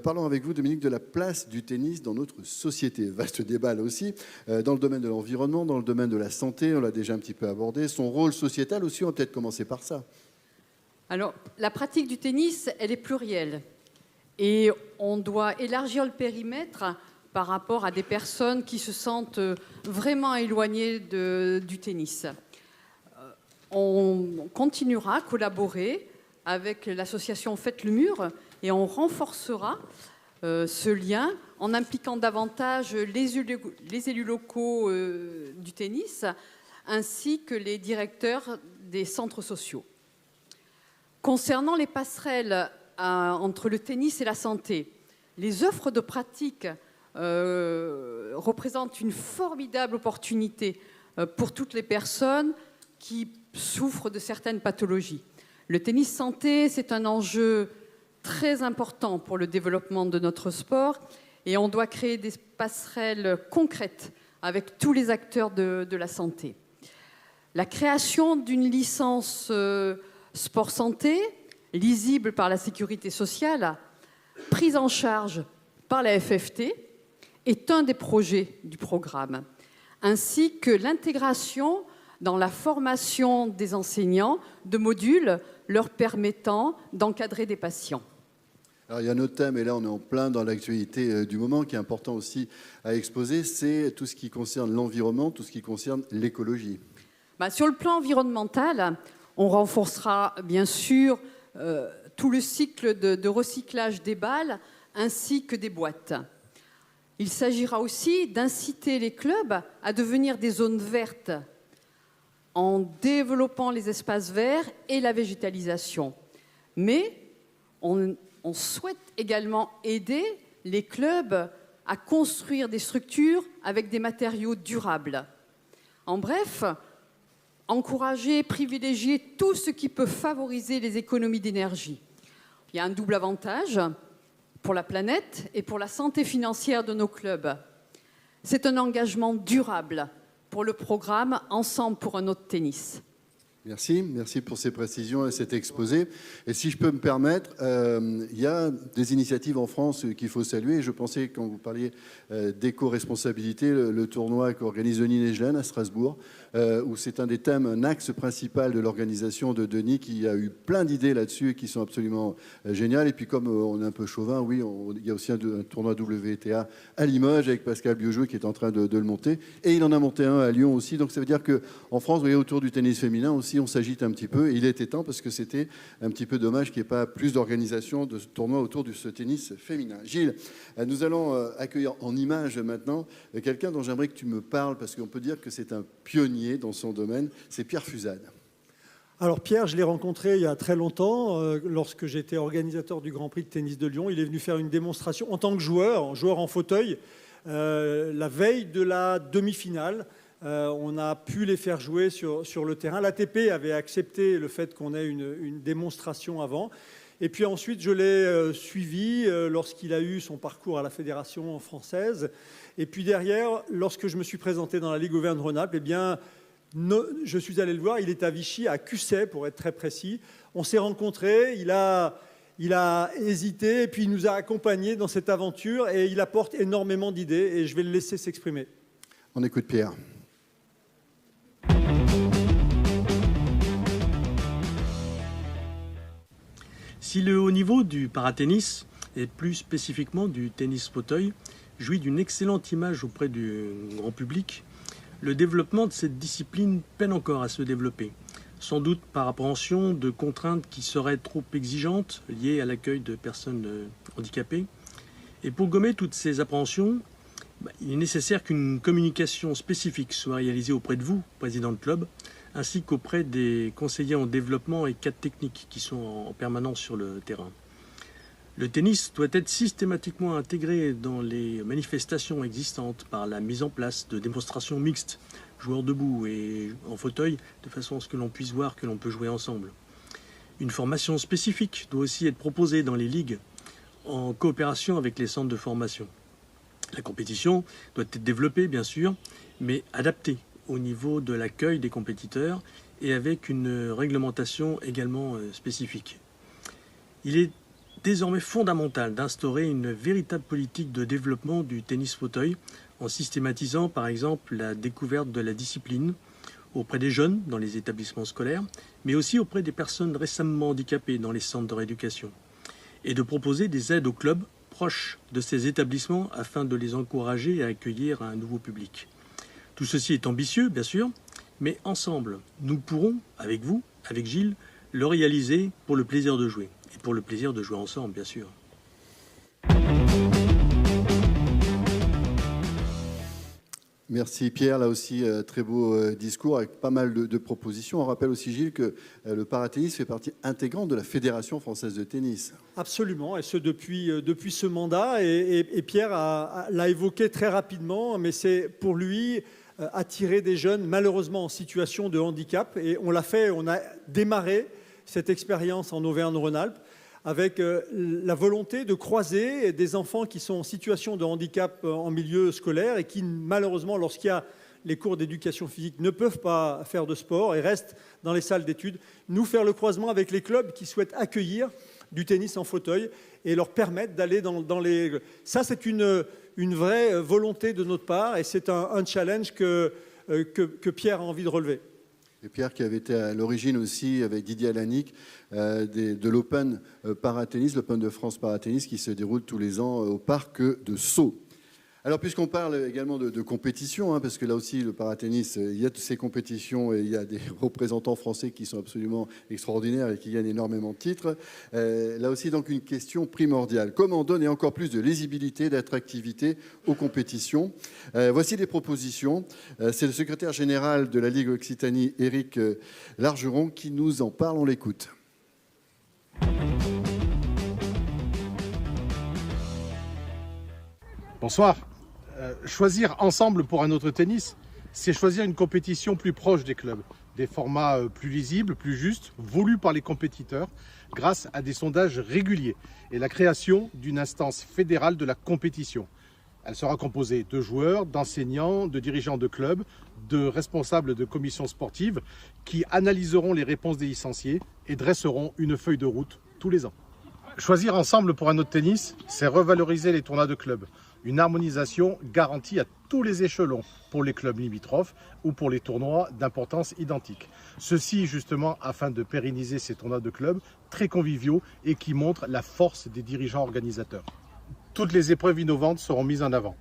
parlons avec vous, Dominique, de la place du tennis dans notre société. Vaste débat, là aussi, dans le domaine de l'environnement, dans le domaine de la santé, on l'a déjà un petit peu abordé. Son rôle sociétal aussi, on va peut-être commencer par ça. Alors, la pratique du tennis, elle est plurielle. Et on doit élargir le périmètre par rapport à des personnes qui se sentent vraiment éloignées du tennis. On continuera à collaborer avec l'association Faites le Mur et on renforcera ce lien en impliquant davantage les élus locaux du tennis ainsi que les directeurs des centres sociaux. Concernant les passerelles entre le tennis et la santé, les offres de pratique représentent une formidable opportunité pour toutes les personnes qui souffrent de certaines pathologies. Le tennis santé, c'est un enjeu très important pour le développement de notre sport et on doit créer des passerelles concrètes avec tous les acteurs de la santé. La création d'une licence sport santé, lisible par la sécurité sociale, prise en charge par la FFT, est un des projets du programme, ainsi que l'intégration dans la formation des enseignants de modules leur permettant d'encadrer des patients. Alors, il y a un autre thème, et là on est en plein dans l'actualité du moment, qui est important aussi à exposer, c'est tout ce qui concerne l'environnement, tout ce qui concerne l'écologie. Sur le plan environnemental, on renforcera bien sûr tout le cycle de recyclage des balles ainsi que des boîtes. Il s'agira aussi d'inciter les clubs à devenir des zones vertes en développant les espaces verts et la végétalisation. Mais on souhaite également aider les clubs à construire des structures avec des matériaux durables. En bref, encourager, privilégier tout ce qui peut favoriser les économies d'énergie. Il y a un double avantage pour la planète et pour la santé financière de nos clubs. C'est un engagement durable pour le programme Ensemble pour un autre tennis. Merci pour ces précisions et cet exposé. Et si je peux me permettre, il y a des initiatives en France qu'il faut saluer. Je pensais, quand vous parliez d'éco-responsabilité, le tournoi qu'organise Denis Nijlène à Strasbourg, où c'est un des thèmes, un axe principal de l'organisation de Denis, qui a eu plein d'idées là-dessus et qui sont absolument géniales. Et puis comme on est un peu chauvin, oui, il y a aussi un tournoi WTA à Limoges avec Pascal Biojou qui est en train de le monter. Et il en a monté un à Lyon aussi. Donc ça veut dire qu'en France, vous voyez, autour du tennis féminin aussi, on s'agite un petit peu. Et il était temps, parce que c'était un petit peu dommage qu'il n'y ait pas plus d'organisation de ce tournoi autour de ce tennis féminin. Gilles, nous allons accueillir en images maintenant quelqu'un dont j'aimerais que tu me parles, parce qu'on peut dire que c'est un pionnier dans son domaine, c'est Pierre Fusade. Alors Pierre, je l'ai rencontré il y a très longtemps, lorsque j'étais organisateur du Grand Prix de tennis de Lyon. Il est venu faire une démonstration en tant que joueur en fauteuil, la veille de la demi-finale. On a pu les faire jouer sur le terrain. L'ATP avait accepté le fait qu'on ait une démonstration avant. Et puis ensuite, je l'ai suivi lorsqu'il a eu son parcours à la Fédération française. Et puis derrière, lorsque je me suis présenté dans la Ligue Auvergne-Rhône-Alpes, je suis allé le voir. Il est à Vichy, à Cusset, pour être très précis. On s'est rencontrés. Il a hésité et puis il nous a accompagnés dans cette aventure. Et il apporte énormément d'idées. Et je vais le laisser s'exprimer. On écoute Pierre. Si le haut niveau du paratennis, et plus spécifiquement du tennis fauteuil, jouit d'une excellente image auprès du grand public, le développement de cette discipline peine encore à se développer, sans doute par appréhension de contraintes qui seraient trop exigeantes liées à l'accueil de personnes handicapées. Et pour gommer toutes ces appréhensions, il est nécessaire qu'une communication spécifique soit réalisée auprès de vous, président de club, ainsi qu'auprès des conseillers en développement et cadres techniques qui sont en permanence sur le terrain. Le tennis doit être systématiquement intégré dans les manifestations existantes par la mise en place de démonstrations mixtes, joueurs debout et en fauteuil, de façon à ce que l'on puisse voir que l'on peut jouer ensemble. Une formation spécifique doit aussi être proposée dans les ligues, en coopération avec les centres de formation. La compétition doit être développée, bien sûr, mais adaptée au niveau de l'accueil des compétiteurs et avec une réglementation également spécifique. Il est désormais fondamental d'instaurer une véritable politique de développement du tennis fauteuil en systématisant par exemple la découverte de la discipline auprès des jeunes dans les établissements scolaires, mais aussi auprès des personnes récemment handicapées dans les centres de rééducation, et de proposer des aides aux clubs proches de ces établissements afin de les encourager à accueillir un nouveau public. Tout ceci est ambitieux, bien sûr, mais ensemble, nous pourrons, avec vous, avec Gilles, le réaliser pour le plaisir de jouer. Et pour le plaisir de jouer ensemble, bien sûr. Merci Pierre, là aussi très beau discours avec pas mal de propositions. On rappelle aussi Gilles que le paratennis fait partie intégrante de la Fédération française de tennis. Absolument, et ce depuis ce mandat. Et Pierre l'a évoqué très rapidement, mais c'est pour lui attirer des jeunes malheureusement en situation de handicap. Et on l'a fait, on a démarré cette expérience en Auvergne-Rhône-Alpes avec la volonté de croiser des enfants qui sont en situation de handicap en milieu scolaire et qui, malheureusement, lorsqu'il y a les cours d'éducation physique, ne peuvent pas faire de sport et restent dans les salles d'études. Nous faire le croisement avec les clubs qui souhaitent accueillir du tennis en fauteuil et leur permettre d'aller dans les... Ça, c'est une vraie volonté de notre part et c'est un challenge que Pierre a envie de relever. Et Pierre qui avait été à l'origine aussi avec Didier Alanic de l'Open Paratennis, l'Open de France Paratennis qui se déroule tous les ans au parc de Sceaux. Alors, puisqu'on parle également de compétition, parce que là aussi, le paratennis, il y a toutes ces compétitions et il y a des représentants français qui sont absolument extraordinaires et qui gagnent énormément de titres. Là aussi, donc, une question primordiale. Comment donner encore plus de lisibilité, d'attractivité aux compétitions ? Voici des propositions. C'est le secrétaire général de la Ligue Occitanie, Éric Largeron, qui nous en parle. On l'écoute. Bonsoir. Choisir ensemble pour un autre tennis, c'est choisir une compétition plus proche des clubs, des formats plus lisibles, plus justes, voulus par les compétiteurs, grâce à des sondages réguliers et la création d'une instance fédérale de la compétition. Elle sera composée de joueurs, d'enseignants, de dirigeants de clubs, de responsables de commissions sportives qui analyseront les réponses des licenciés et dresseront une feuille de route tous les ans. Choisir ensemble pour un autre tennis, c'est revaloriser les tournois de clubs. Une harmonisation garantie à tous les échelons pour les clubs limitrophes ou pour les tournois d'importance identique. Ceci justement afin de pérenniser ces tournois de clubs très conviviaux et qui montrent la force des dirigeants organisateurs. Toutes les épreuves innovantes seront mises en avant.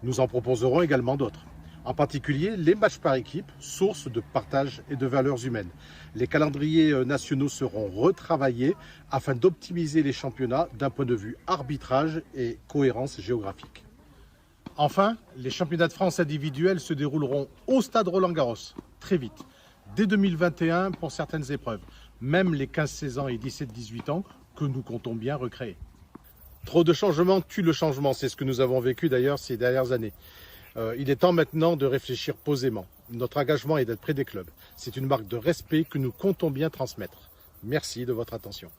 Nous en proposerons également d'autres. En particulier les matchs par équipe, source de partage et de valeurs humaines. Les calendriers nationaux seront retravaillés afin d'optimiser les championnats d'un point de vue arbitrage et cohérence géographique. Enfin, les championnats de France individuels se dérouleront au stade Roland-Garros, très vite, dès 2021 pour certaines épreuves, même les 15-16 ans et 17-18 ans que nous comptons bien recréer. Trop de changements tuent le changement, c'est ce que nous avons vécu d'ailleurs ces dernières années. Il est temps maintenant de réfléchir posément. Notre engagement est d'être près des clubs. C'est une marque de respect que nous comptons bien transmettre. Merci de votre attention.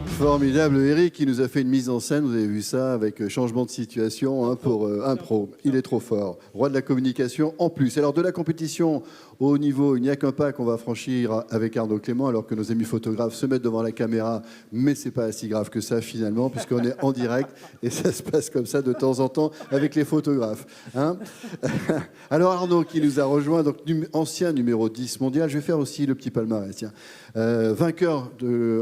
Formidable, Eric qui nous a fait une mise en scène, vous avez vu ça, avec changement de situation pour un pro. Il est trop fort. Roi de la communication en plus. Alors de la compétition au haut niveau, il n'y a qu'un pas qu'on va franchir avec Arnaud Clément, alors que nos amis photographes se mettent devant la caméra, mais c'est pas si grave que ça finalement, puisqu'on est en direct et ça se passe comme ça de temps en temps avec les photographes. Alors Arnaud qui nous a rejoint, donc ancien numéro 10 mondial, je vais faire aussi le petit palmarès. Tiens. Vainqueur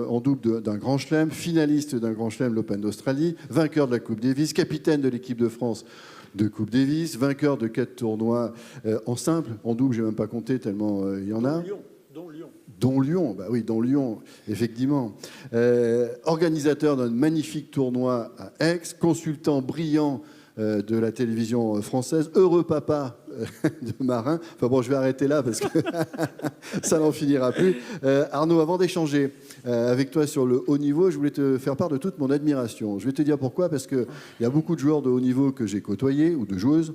en double d'un grand chelem, finaliste d'un grand chelem, l'Open d'Australie, vainqueur de la Coupe Davis, capitaine de l'équipe de France de Coupe Davis, vainqueur de 4 tournois en simple, en double, je n'ai même pas compté tellement il y en a. Dont Lyon, bah oui, dont Lyon, effectivement. Organisateur d'un magnifique tournoi à Aix, consultant brillant de la télévision française, heureux papa de marin. Enfin bon, je vais arrêter là parce que ça n'en finira plus. Arnaud, avant d'échanger avec toi sur le haut niveau, je voulais te faire part de toute mon admiration. Je vais te dire pourquoi, parce qu'il y a beaucoup de joueurs de haut niveau que j'ai côtoyés, ou de joueuses,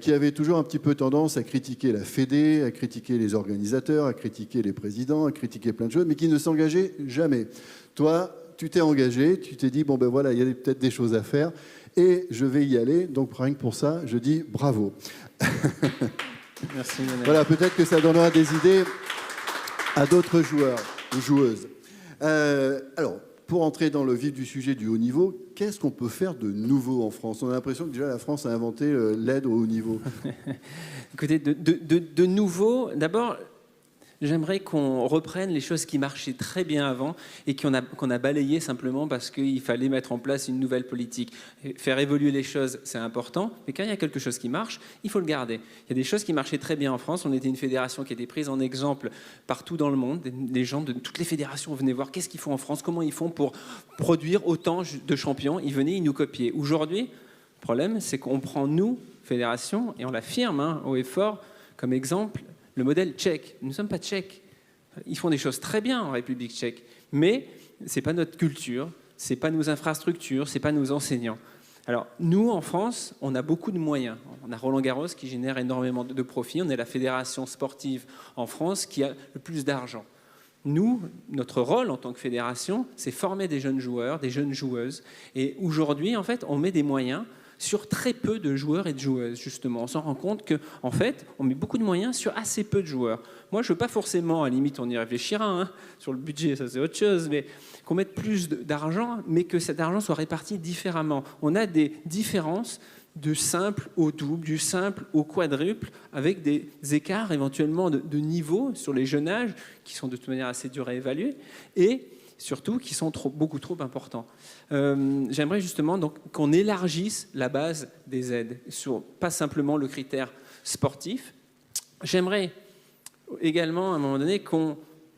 qui avaient toujours un petit peu tendance à critiquer la Fédé, à critiquer les organisateurs, à critiquer les présidents, à critiquer plein de choses, mais qui ne s'engageaient jamais. Toi, tu t'es engagé, tu t'es dit, bon ben voilà, il y a peut-être des choses à faire, et je vais y aller. Donc rien que pour ça, je dis bravo. Merci, Lionel. Voilà, peut-être que ça donnera des idées à d'autres joueurs ou joueuses. Alors, pour entrer dans le vif du sujet du haut niveau, qu'est-ce qu'on peut faire de nouveau en France ? On a l'impression que déjà la France a inventé l'aide au haut niveau. Écoutez, de nouveau, d'abord, j'aimerais qu'on reprenne les choses qui marchaient très bien avant et qu'on a balayées simplement parce qu'il fallait mettre en place une nouvelle politique. Faire évoluer les choses, c'est important, mais quand il y a quelque chose qui marche, il faut le garder. Il y a des choses qui marchaient très bien en France. On était une fédération qui était prise en exemple partout dans le monde. Les gens de toutes les fédérations venaient voir qu'est-ce qu'ils font en France, comment ils font pour produire autant de champions. Ils venaient, ils nous copiaient. Aujourd'hui, le problème, c'est qu'on prend nous, fédération, et on l'affirme haut et fort comme exemple, le modèle tchèque. Nous ne sommes pas tchèques. Ils font des choses très bien en République tchèque, mais ce n'est pas notre culture, ce n'est pas nos infrastructures, ce n'est pas nos enseignants. Alors, nous, en France, on a beaucoup de moyens. On a Roland-Garros qui génère énormément de profits. On est la fédération sportive en France qui a le plus d'argent. Nous, notre rôle en tant que fédération, c'est former des jeunes joueurs, des jeunes joueuses. Et aujourd'hui, en fait, on met des moyens sur très peu de joueurs et de joueuses, justement. On s'en rend compte qu'en fait, on met beaucoup de moyens sur assez peu de joueurs. Moi, je ne veux pas forcément, à la limite, on y réfléchira, hein, sur le budget, ça c'est autre chose, mais qu'on mette plus d'argent, mais que cet argent soit réparti différemment. On a des différences de simple au double, du simple au quadruple, avec des écarts éventuellement de niveau sur les jeunes âges, qui sont de toute manière assez durs à évaluer, et surtout qui sont beaucoup trop importants. J'aimerais justement donc qu'on élargisse la base des aides, sur pas simplement le critère sportif. J'aimerais également, à un moment donné, qu'on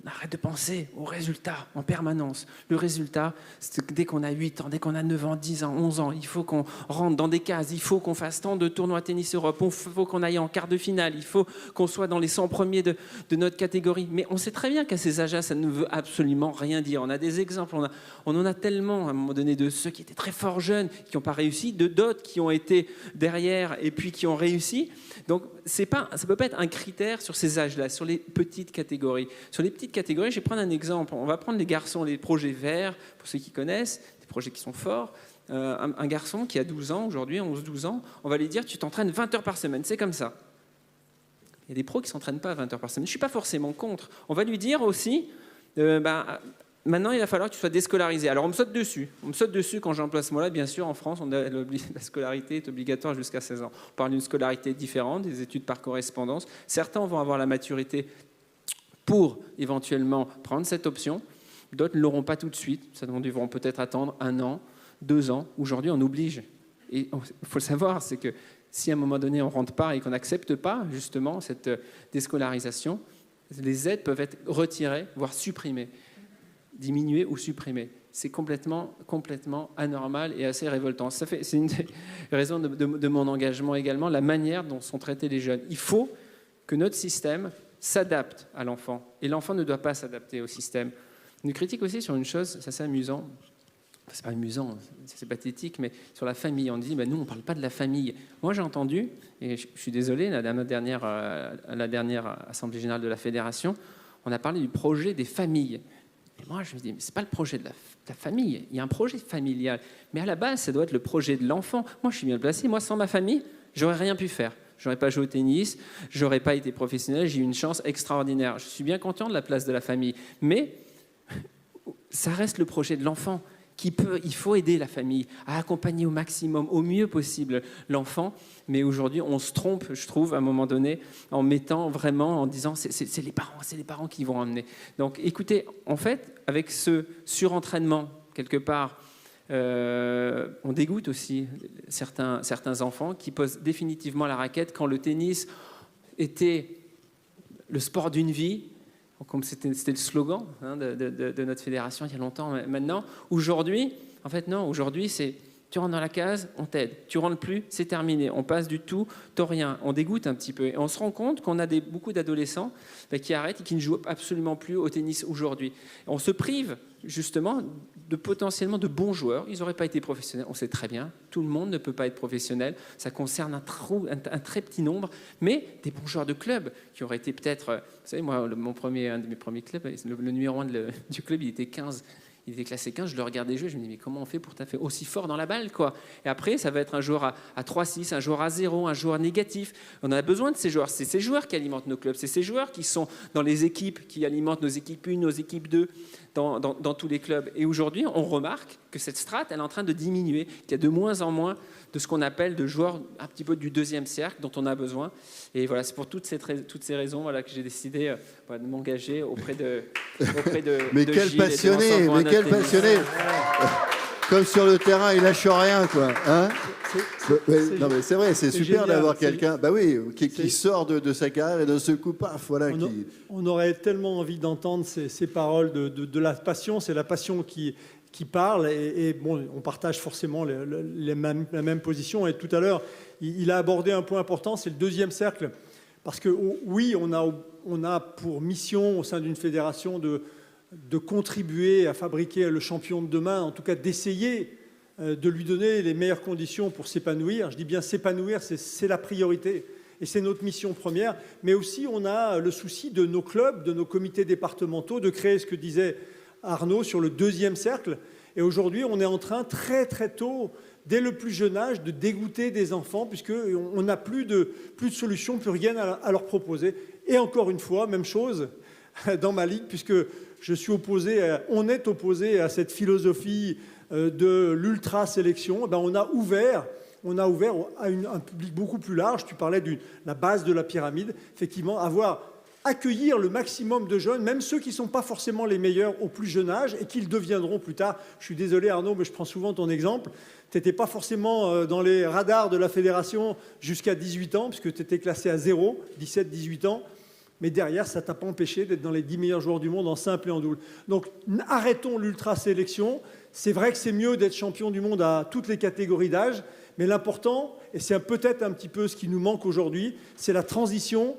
arrête de penser au résultat en permanence. Le résultat, c'est que dès qu'on a 8 ans, dès qu'on a 9 ans, 10 ans, 11 ans, il faut qu'on rentre dans des cases, il faut qu'on fasse tant de tournois tennis Europe, il faut qu'on aille en quart de finale, il faut qu'on soit dans les 100 premiers de notre catégorie. Mais on sait très bien qu'à ces âges-là, ça ne veut absolument rien dire. On a des exemples, on en a tellement à un moment donné de ceux qui étaient très forts jeunes, qui n'ont pas réussi, de d'autres qui ont été derrière et puis qui ont réussi. Donc ça ne peut pas être un critère sur ces âges-là, sur les petites catégories. Sur les petites catégories, je vais prendre un exemple. On va prendre les garçons, les projets verts, pour ceux qui connaissent, des projets qui sont forts. Un garçon qui a 12 ans, aujourd'hui, 11-12 ans, on va lui dire « tu t'entraînes 20 heures par semaine », c'est comme ça. Il y a des pros qui ne s'entraînent pas 20 heures par semaine. Je ne suis pas forcément contre. On va lui dire aussi maintenant, il va falloir que tu sois déscolarisé. Alors, on me saute dessus. On me saute dessus quand j'emploie ce mot-là. Bien sûr, en France, la scolarité est obligatoire jusqu'à 16 ans. On parle d'une scolarité différente, des études par correspondance. Certains vont avoir la maturité pour éventuellement prendre cette option. D'autres ne l'auront pas tout de suite. Certains devront peut-être attendre 1 an, 2 ans. Aujourd'hui, on oblige. Et il faut le savoir, c'est que si à un moment donné, on ne rentre pas et qu'on n'accepte pas justement cette déscolarisation, les aides peuvent être retirées, voire supprimées. Diminuer ou supprimer. C'est complètement anormal et assez révoltant. C'est une des raisons de mon engagement également, la manière dont sont traités les jeunes. Il faut que notre système s'adapte à l'enfant, et l'enfant ne doit pas s'adapter au système. Une critique aussi sur une chose, ça c'est amusant, enfin, c'est pas amusant, c'est pathétique, mais sur la famille, on dit, nous on ne parle pas de la famille. Moi j'ai entendu, et je suis désolé, à la dernière Assemblée Générale de la Fédération, on a parlé du projet des familles. Et moi, je me dis, mais ce n'est pas le projet de la famille. Il y a un projet familial. Mais à la base, ça doit être le projet de l'enfant. Moi, je suis bien placé. Moi, sans ma famille, je n'aurais rien pu faire. Je n'aurais pas joué au tennis, je n'aurais pas été professionnel. J'ai eu une chance extraordinaire. Je suis bien content de la place de la famille. Mais ça reste le projet de l'enfant. Il faut aider la famille à accompagner au maximum, au mieux possible l'enfant. Mais aujourd'hui, on se trompe, je trouve, à un moment donné, en mettant vraiment, en disant c'est les parents qui vont emmener. Donc écoutez, en fait, avec ce surentraînement, quelque part, on dégoûte aussi certains enfants qui posent définitivement la raquette quand le tennis était le sport d'une vie, comme c'était le slogan de notre fédération il y a longtemps maintenant. Aujourd'hui, en fait, non. Aujourd'hui, c'est tu rentres dans la case, on t'aide. Tu rentres plus, c'est terminé. On passe du tout au rien. On dégoûte un petit peu. Et on se rend compte qu'on a beaucoup d'adolescents qui arrêtent et qui ne jouent absolument plus au tennis aujourd'hui. On se prive justement potentiellement de bons joueurs. Ils n'auraient pas été professionnels. On sait très bien, tout le monde ne peut pas être professionnel. Ça concerne un très petit nombre, mais des bons joueurs de club qui auraient été peut-être... Vous savez, moi, un de mes premiers clubs, le numéro 1 du club, il était 15. Il était classé 15, je le regardais jouer, je me dis mais comment on fait pour taper aussi fort dans la balle quoi. Et après, ça va être un joueur à 3-6, un joueur à 0, un joueur négatif. On a besoin de ces joueurs. C'est ces joueurs qui alimentent nos clubs. C'est ces joueurs qui sont dans les équipes, qui alimentent nos équipes 1, nos équipes 2, dans tous les clubs. Et aujourd'hui, on remarque que cette strate, elle est en train de diminuer, qu'il y a de moins en moins de ce qu'on appelle de joueurs un petit peu du deuxième cercle dont on a besoin. Et voilà, c'est pour toutes ces raisons que j'ai décidé de m'engager auprès de mais de quel Gilles passionné, mais quel passionné. Comme sur le terrain, il lâche rien, quoi. Hein non, mais c'est vrai, c'est super génial, d'avoir quelqu'un qui sort de sa carrière et d'un seul coup, paf, voilà. On aurait tellement envie d'entendre ces paroles de la passion. C'est la passion qui parle et bon, on partage forcément la même position. Et tout à l'heure, il a abordé un point important, c'est le deuxième cercle. Parce que oui, on a pour mission au sein d'une fédération de contribuer à fabriquer le champion de demain, en tout cas d'essayer de lui donner les meilleures conditions pour s'épanouir. Je dis bien s'épanouir, c'est la priorité. et c'est notre mission première. Mais aussi, on a le souci de nos clubs, de nos comités départementaux, de créer ce que disait Arnaud sur le 2e cercle. Et aujourd'hui, on est en train, très très tôt, dès le plus jeune âge, de dégoûter des enfants, puisqu'on n'a plus de solution, plus rien à leur proposer. Et encore une fois, même chose dans ma ligue, puisque on est opposé à cette philosophie de l'ultra-sélection. On a ouvert à un public beaucoup plus large. Tu parlais de la base de la pyramide. Effectivement, accueillir le maximum de jeunes, même ceux qui ne sont pas forcément les meilleurs au plus jeune âge et qui le deviendront plus tard. Je suis désolé Arnaud, mais je prends souvent ton exemple. Tu n'étais pas forcément dans les radars de la fédération jusqu'à 18 ans, puisque tu étais classé à 0, 17-18 ans. Mais derrière, ça ne t'a pas empêché d'être dans les 10 meilleurs joueurs du monde en simple et en double. Donc arrêtons l'ultra-sélection. C'est vrai que c'est mieux d'être champion du monde à toutes les catégories d'âge, mais l'important, et c'est peut-être un petit peu ce qui nous manque aujourd'hui, c'est la transition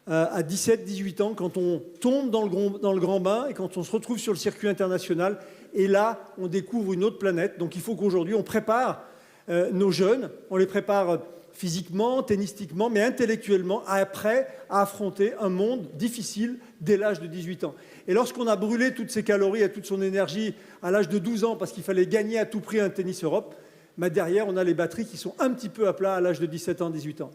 à 17-18 ans, quand on tombe dans le grand bain et quand on se retrouve sur le circuit international. Et là, on découvre une autre planète. Donc il faut qu'aujourd'hui, on prépare nos jeunes, on les prépare physiquement, tennistiquement, mais intellectuellement, après, à affronter un monde difficile dès l'âge de 18 ans. Et lorsqu'on a brûlé toutes ses calories et toute son énergie à l'âge de 12 ans, parce qu'il fallait gagner à tout prix un tennis Europe, derrière, on a les batteries qui sont un petit peu à plat à l'âge de 17 ans, 18 ans.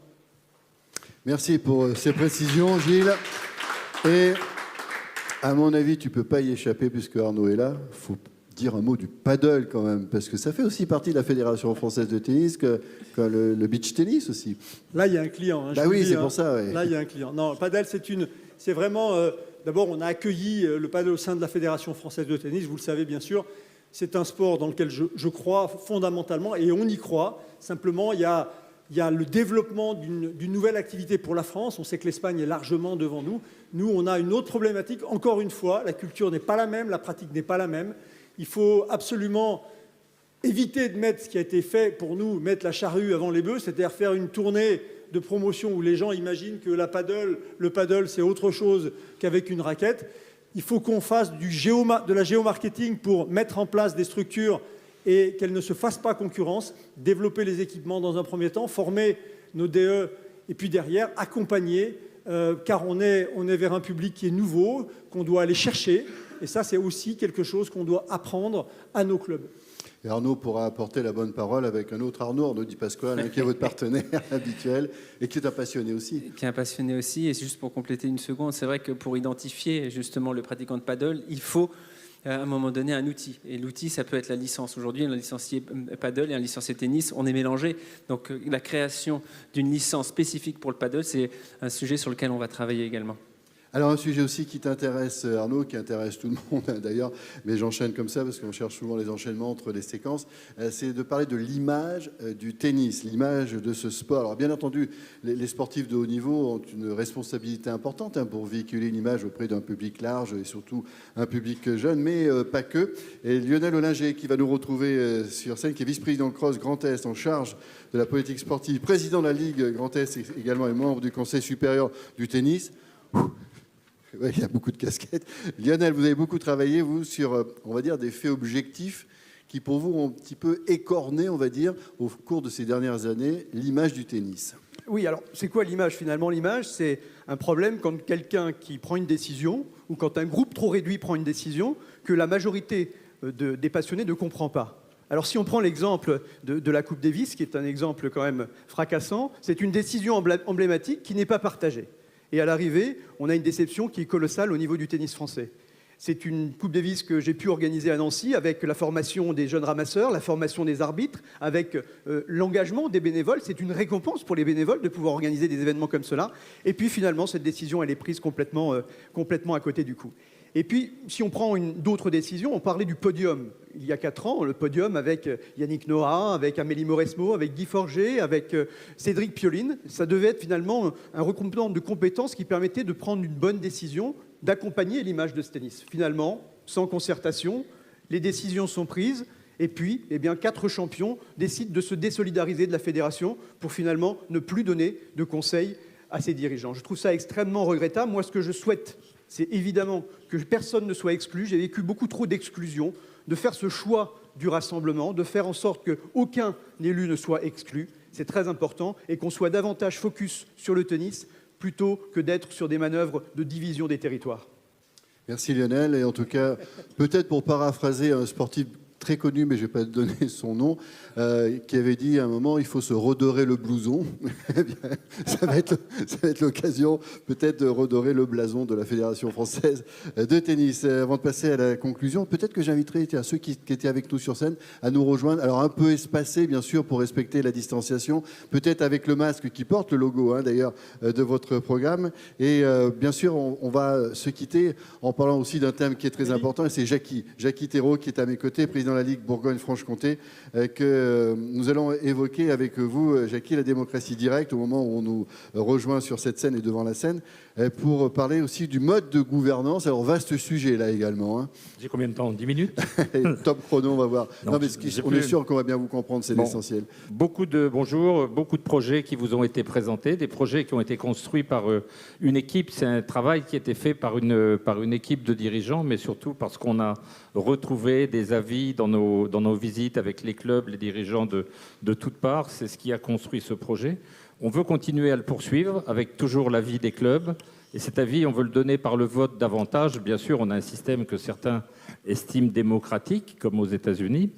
Merci pour ces précisions, Gilles. Et à mon avis, tu ne peux pas y échapper puisque Arnaud est là. Il faut dire un mot du paddle quand même, parce que ça fait aussi partie de la Fédération française de tennis, que le beach tennis aussi. Là, il y a un client. Oui, c'est pour ça. Ouais. Là, il y a un client. Non, le paddle, c'est vraiment... D'abord, on a accueilli le paddle au sein de la Fédération française de tennis, vous le savez bien sûr. C'est un sport dans lequel je crois fondamentalement, et on y croit. Simplement, il y a le développement d'une nouvelle activité pour la France. On sait que l'Espagne est largement devant nous. Nous, on a une autre problématique. Encore une fois, la culture n'est pas la même, la pratique n'est pas la même. Il faut absolument éviter de mettre ce qui a été fait pour nous, mettre la charrue avant les bœufs, c'est-à-dire faire une tournée de promotion où les gens imaginent que le paddle, c'est autre chose qu'avec une raquette. Il faut qu'on fasse de la géomarketing pour mettre en place des structures et qu'elles ne se fassent pas concurrence, développer les équipements dans un premier temps, former nos DE et puis derrière accompagner, car on est vers un public qui est nouveau, qu'on doit aller chercher. Et ça, c'est aussi quelque chose qu'on doit apprendre à nos clubs. Et Arnaud pourra apporter la bonne parole avec un autre Arnaud Di Pasquale, qui est votre partenaire habituel et qui est un passionné aussi. Qui est un passionné aussi. Et juste pour compléter une seconde, c'est vrai que pour identifier justement le pratiquant de paddle, il faut à un moment donné un outil. Et l'outil, ça peut être la licence. Aujourd'hui, un licencié paddle et un licencié tennis, on est mélangés. Donc la création d'une licence spécifique pour le paddle, c'est un sujet sur lequel on va travailler également. Alors un sujet aussi qui t'intéresse, Arnaud, qui intéresse tout le monde d'ailleurs, mais j'enchaîne comme ça parce qu'on cherche souvent les enchaînements entre les séquences, c'est de parler de l'image du tennis, l'image de ce sport. Alors bien entendu, les sportifs de haut niveau ont une responsabilité importante pour véhiculer une image auprès d'un public large et surtout un public jeune, mais pas que. Et Lionel Ollinger qui va nous retrouver sur scène, qui est vice-président de Cross Grand Est en charge de la politique sportive, président de la Ligue Grand Est également et membre du Conseil supérieur du tennis. Oui, il y a beaucoup de casquettes. Lionel, vous avez beaucoup travaillé, vous, sur, on va dire, des faits objectifs qui, pour vous, ont un petit peu écorné, on va dire, au cours de ces dernières années, l'image du tennis. Oui, alors, c'est quoi l'image, finalement? L'image, c'est un problème quand quelqu'un qui prend une décision, ou quand un groupe trop réduit prend une décision, que la majorité des passionnés ne comprend pas. Alors, si on prend l'exemple de la Coupe Davis, qui est un exemple quand même fracassant, c'est une décision emblématique qui n'est pas partagée. Et à l'arrivée, on a une déception qui est colossale au niveau du tennis français. C'est une Coupe Davis que j'ai pu organiser à Nancy avec la formation des jeunes ramasseurs, la formation des arbitres, avec l'engagement des bénévoles. C'est une récompense pour les bénévoles de pouvoir organiser des événements comme cela. Et puis finalement, cette décision, elle est prise complètement à côté du coup. Et puis, si on prend d'autres décisions, on parlait du podium. Il y a 4 ans, le podium avec Yannick Noah, avec Amélie Mauresmo, avec Guy Forget, avec Cédric Pioline, ça devait être finalement un regroupement de compétences qui permettait de prendre une bonne décision, d'accompagner l'image de ce tennis. Finalement, sans concertation, les décisions sont prises, et puis, 4 champions décident de se désolidariser de la fédération pour finalement ne plus donner de conseils à ses dirigeants. Je trouve ça extrêmement regrettable. Moi, ce que je souhaite, c'est évidemment que personne ne soit exclu. J'ai vécu beaucoup trop d'exclusion, de faire ce choix du rassemblement, de faire en sorte qu'aucun élu ne soit exclu. c'est très important, et qu'on soit davantage focus sur le tennis plutôt que d'être sur des manœuvres de division des territoires. Merci Lionel. Et en tout cas, peut-être pour paraphraser un sportif très connu, mais je ne vais pas donner son nom, qui avait dit à un moment, il faut se redorer le blouson. Eh bien, ça va être l'occasion peut-être de redorer le blason de la Fédération française de tennis. Avant de passer à la conclusion, peut-être que j'inviterai ceux qui étaient avec nous sur scène à nous rejoindre. Alors un peu espacé, bien sûr, pour respecter la distanciation, peut-être avec le masque qui porte le logo, d'ailleurs, de votre programme. Et bien sûr, on va se quitter en parlant aussi d'un thème qui est très important, et c'est Jackie Thérault, qui est à mes côtés, président de la Ligue Bourgogne-Franche-Comté, que nous allons évoquer avec vous, Jackie, la démocratie directe, au moment où on nous rejoint sur cette scène et devant la scène, pour parler aussi du mode de gouvernance. Alors, vaste sujet là également. J'ai combien de temps? 10 minutes? Top chrono, on va voir. Non, mais on est sûr qu'on va bien vous comprendre, c'est l'essentiel. Bonjour, beaucoup de projets qui vous ont été présentés, des projets qui ont été construits par une équipe. C'est un travail qui a été fait par une équipe de dirigeants, mais surtout parce qu'on a retrouvé des avis dans nos visites avec les clubs, les dirigeants de toutes parts. C'est ce qui a construit ce projet. On veut continuer à le poursuivre avec toujours l'avis des clubs. Et cet avis, on veut le donner par le vote davantage. Bien sûr, on a un système que certains estiment démocratique, comme aux États-Unis.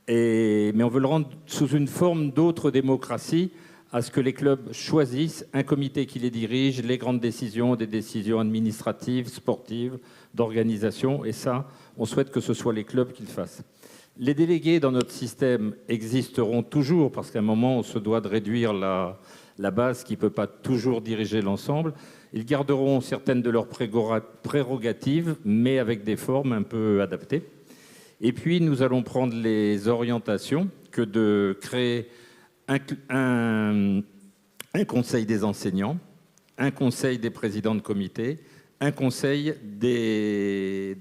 Mais on veut le rendre sous une forme d'autre démocratie, à ce que les clubs choisissent un comité qui les dirige, les grandes décisions, des décisions administratives, sportives, d'organisation. Et ça, on souhaite que ce soit les clubs qui le fassent. Les délégués dans notre système existeront toujours, parce qu'à un moment, on se doit de réduire la base qui ne peut pas toujours diriger l'ensemble. Ils garderont certaines de leurs prérogatives, mais avec des formes un peu adaptées. Et puis, nous allons prendre les orientations que de créer un conseil des enseignants, un conseil des présidents de comité, un conseil des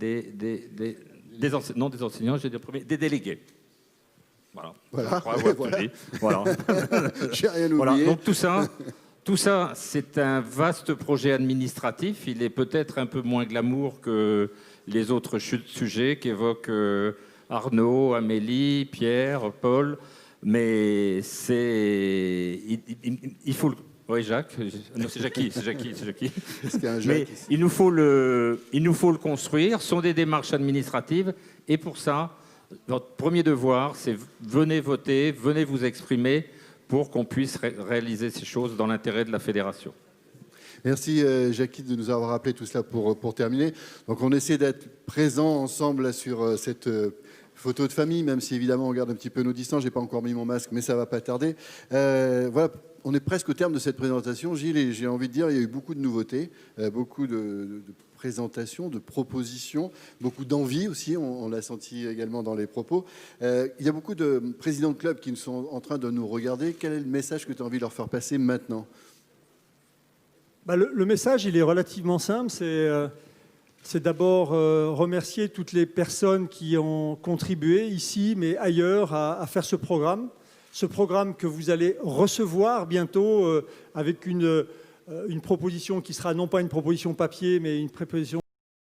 enseignants, j'ai dit des délégués. Voilà. Voilà. J'ai rien oublié. Voilà. Donc tout ça, c'est un vaste projet administratif. Il est peut-être un peu moins glamour que les autres sujets qu'évoquent Arnaud, Amélie, Pierre, Paul. Mais il faut... Oui, Jacques. Non, c'est Jackie. Mais il nous faut le construire. Ce sont des démarches administratives. Et pour ça, notre premier devoir, c'est venez voter, venez vous exprimer pour qu'on puisse réaliser ces choses dans l'intérêt de la fédération. Merci Jackie de nous avoir rappelé tout cela pour terminer. Donc on essaie d'être présents ensemble là, sur cette photo de famille, même si évidemment on garde un petit peu nos distances. J'ai pas encore mis mon masque, mais ça va pas tarder. Voilà. On est presque au terme de cette présentation, Gilles, et j'ai envie de dire il y a eu beaucoup de nouveautés, beaucoup de présentations, de propositions, beaucoup d'envie aussi, on l'a senti également dans les propos. Il y a beaucoup de présidents de clubs qui sont en train de nous regarder. Quel est le message que tu as envie de leur faire passer maintenant? Le message, il est relativement simple. C'est d'abord remercier toutes les personnes qui ont contribué ici, mais ailleurs, à faire ce programme. Ce programme que vous allez recevoir bientôt avec une proposition qui sera non pas une proposition papier, mais une proposition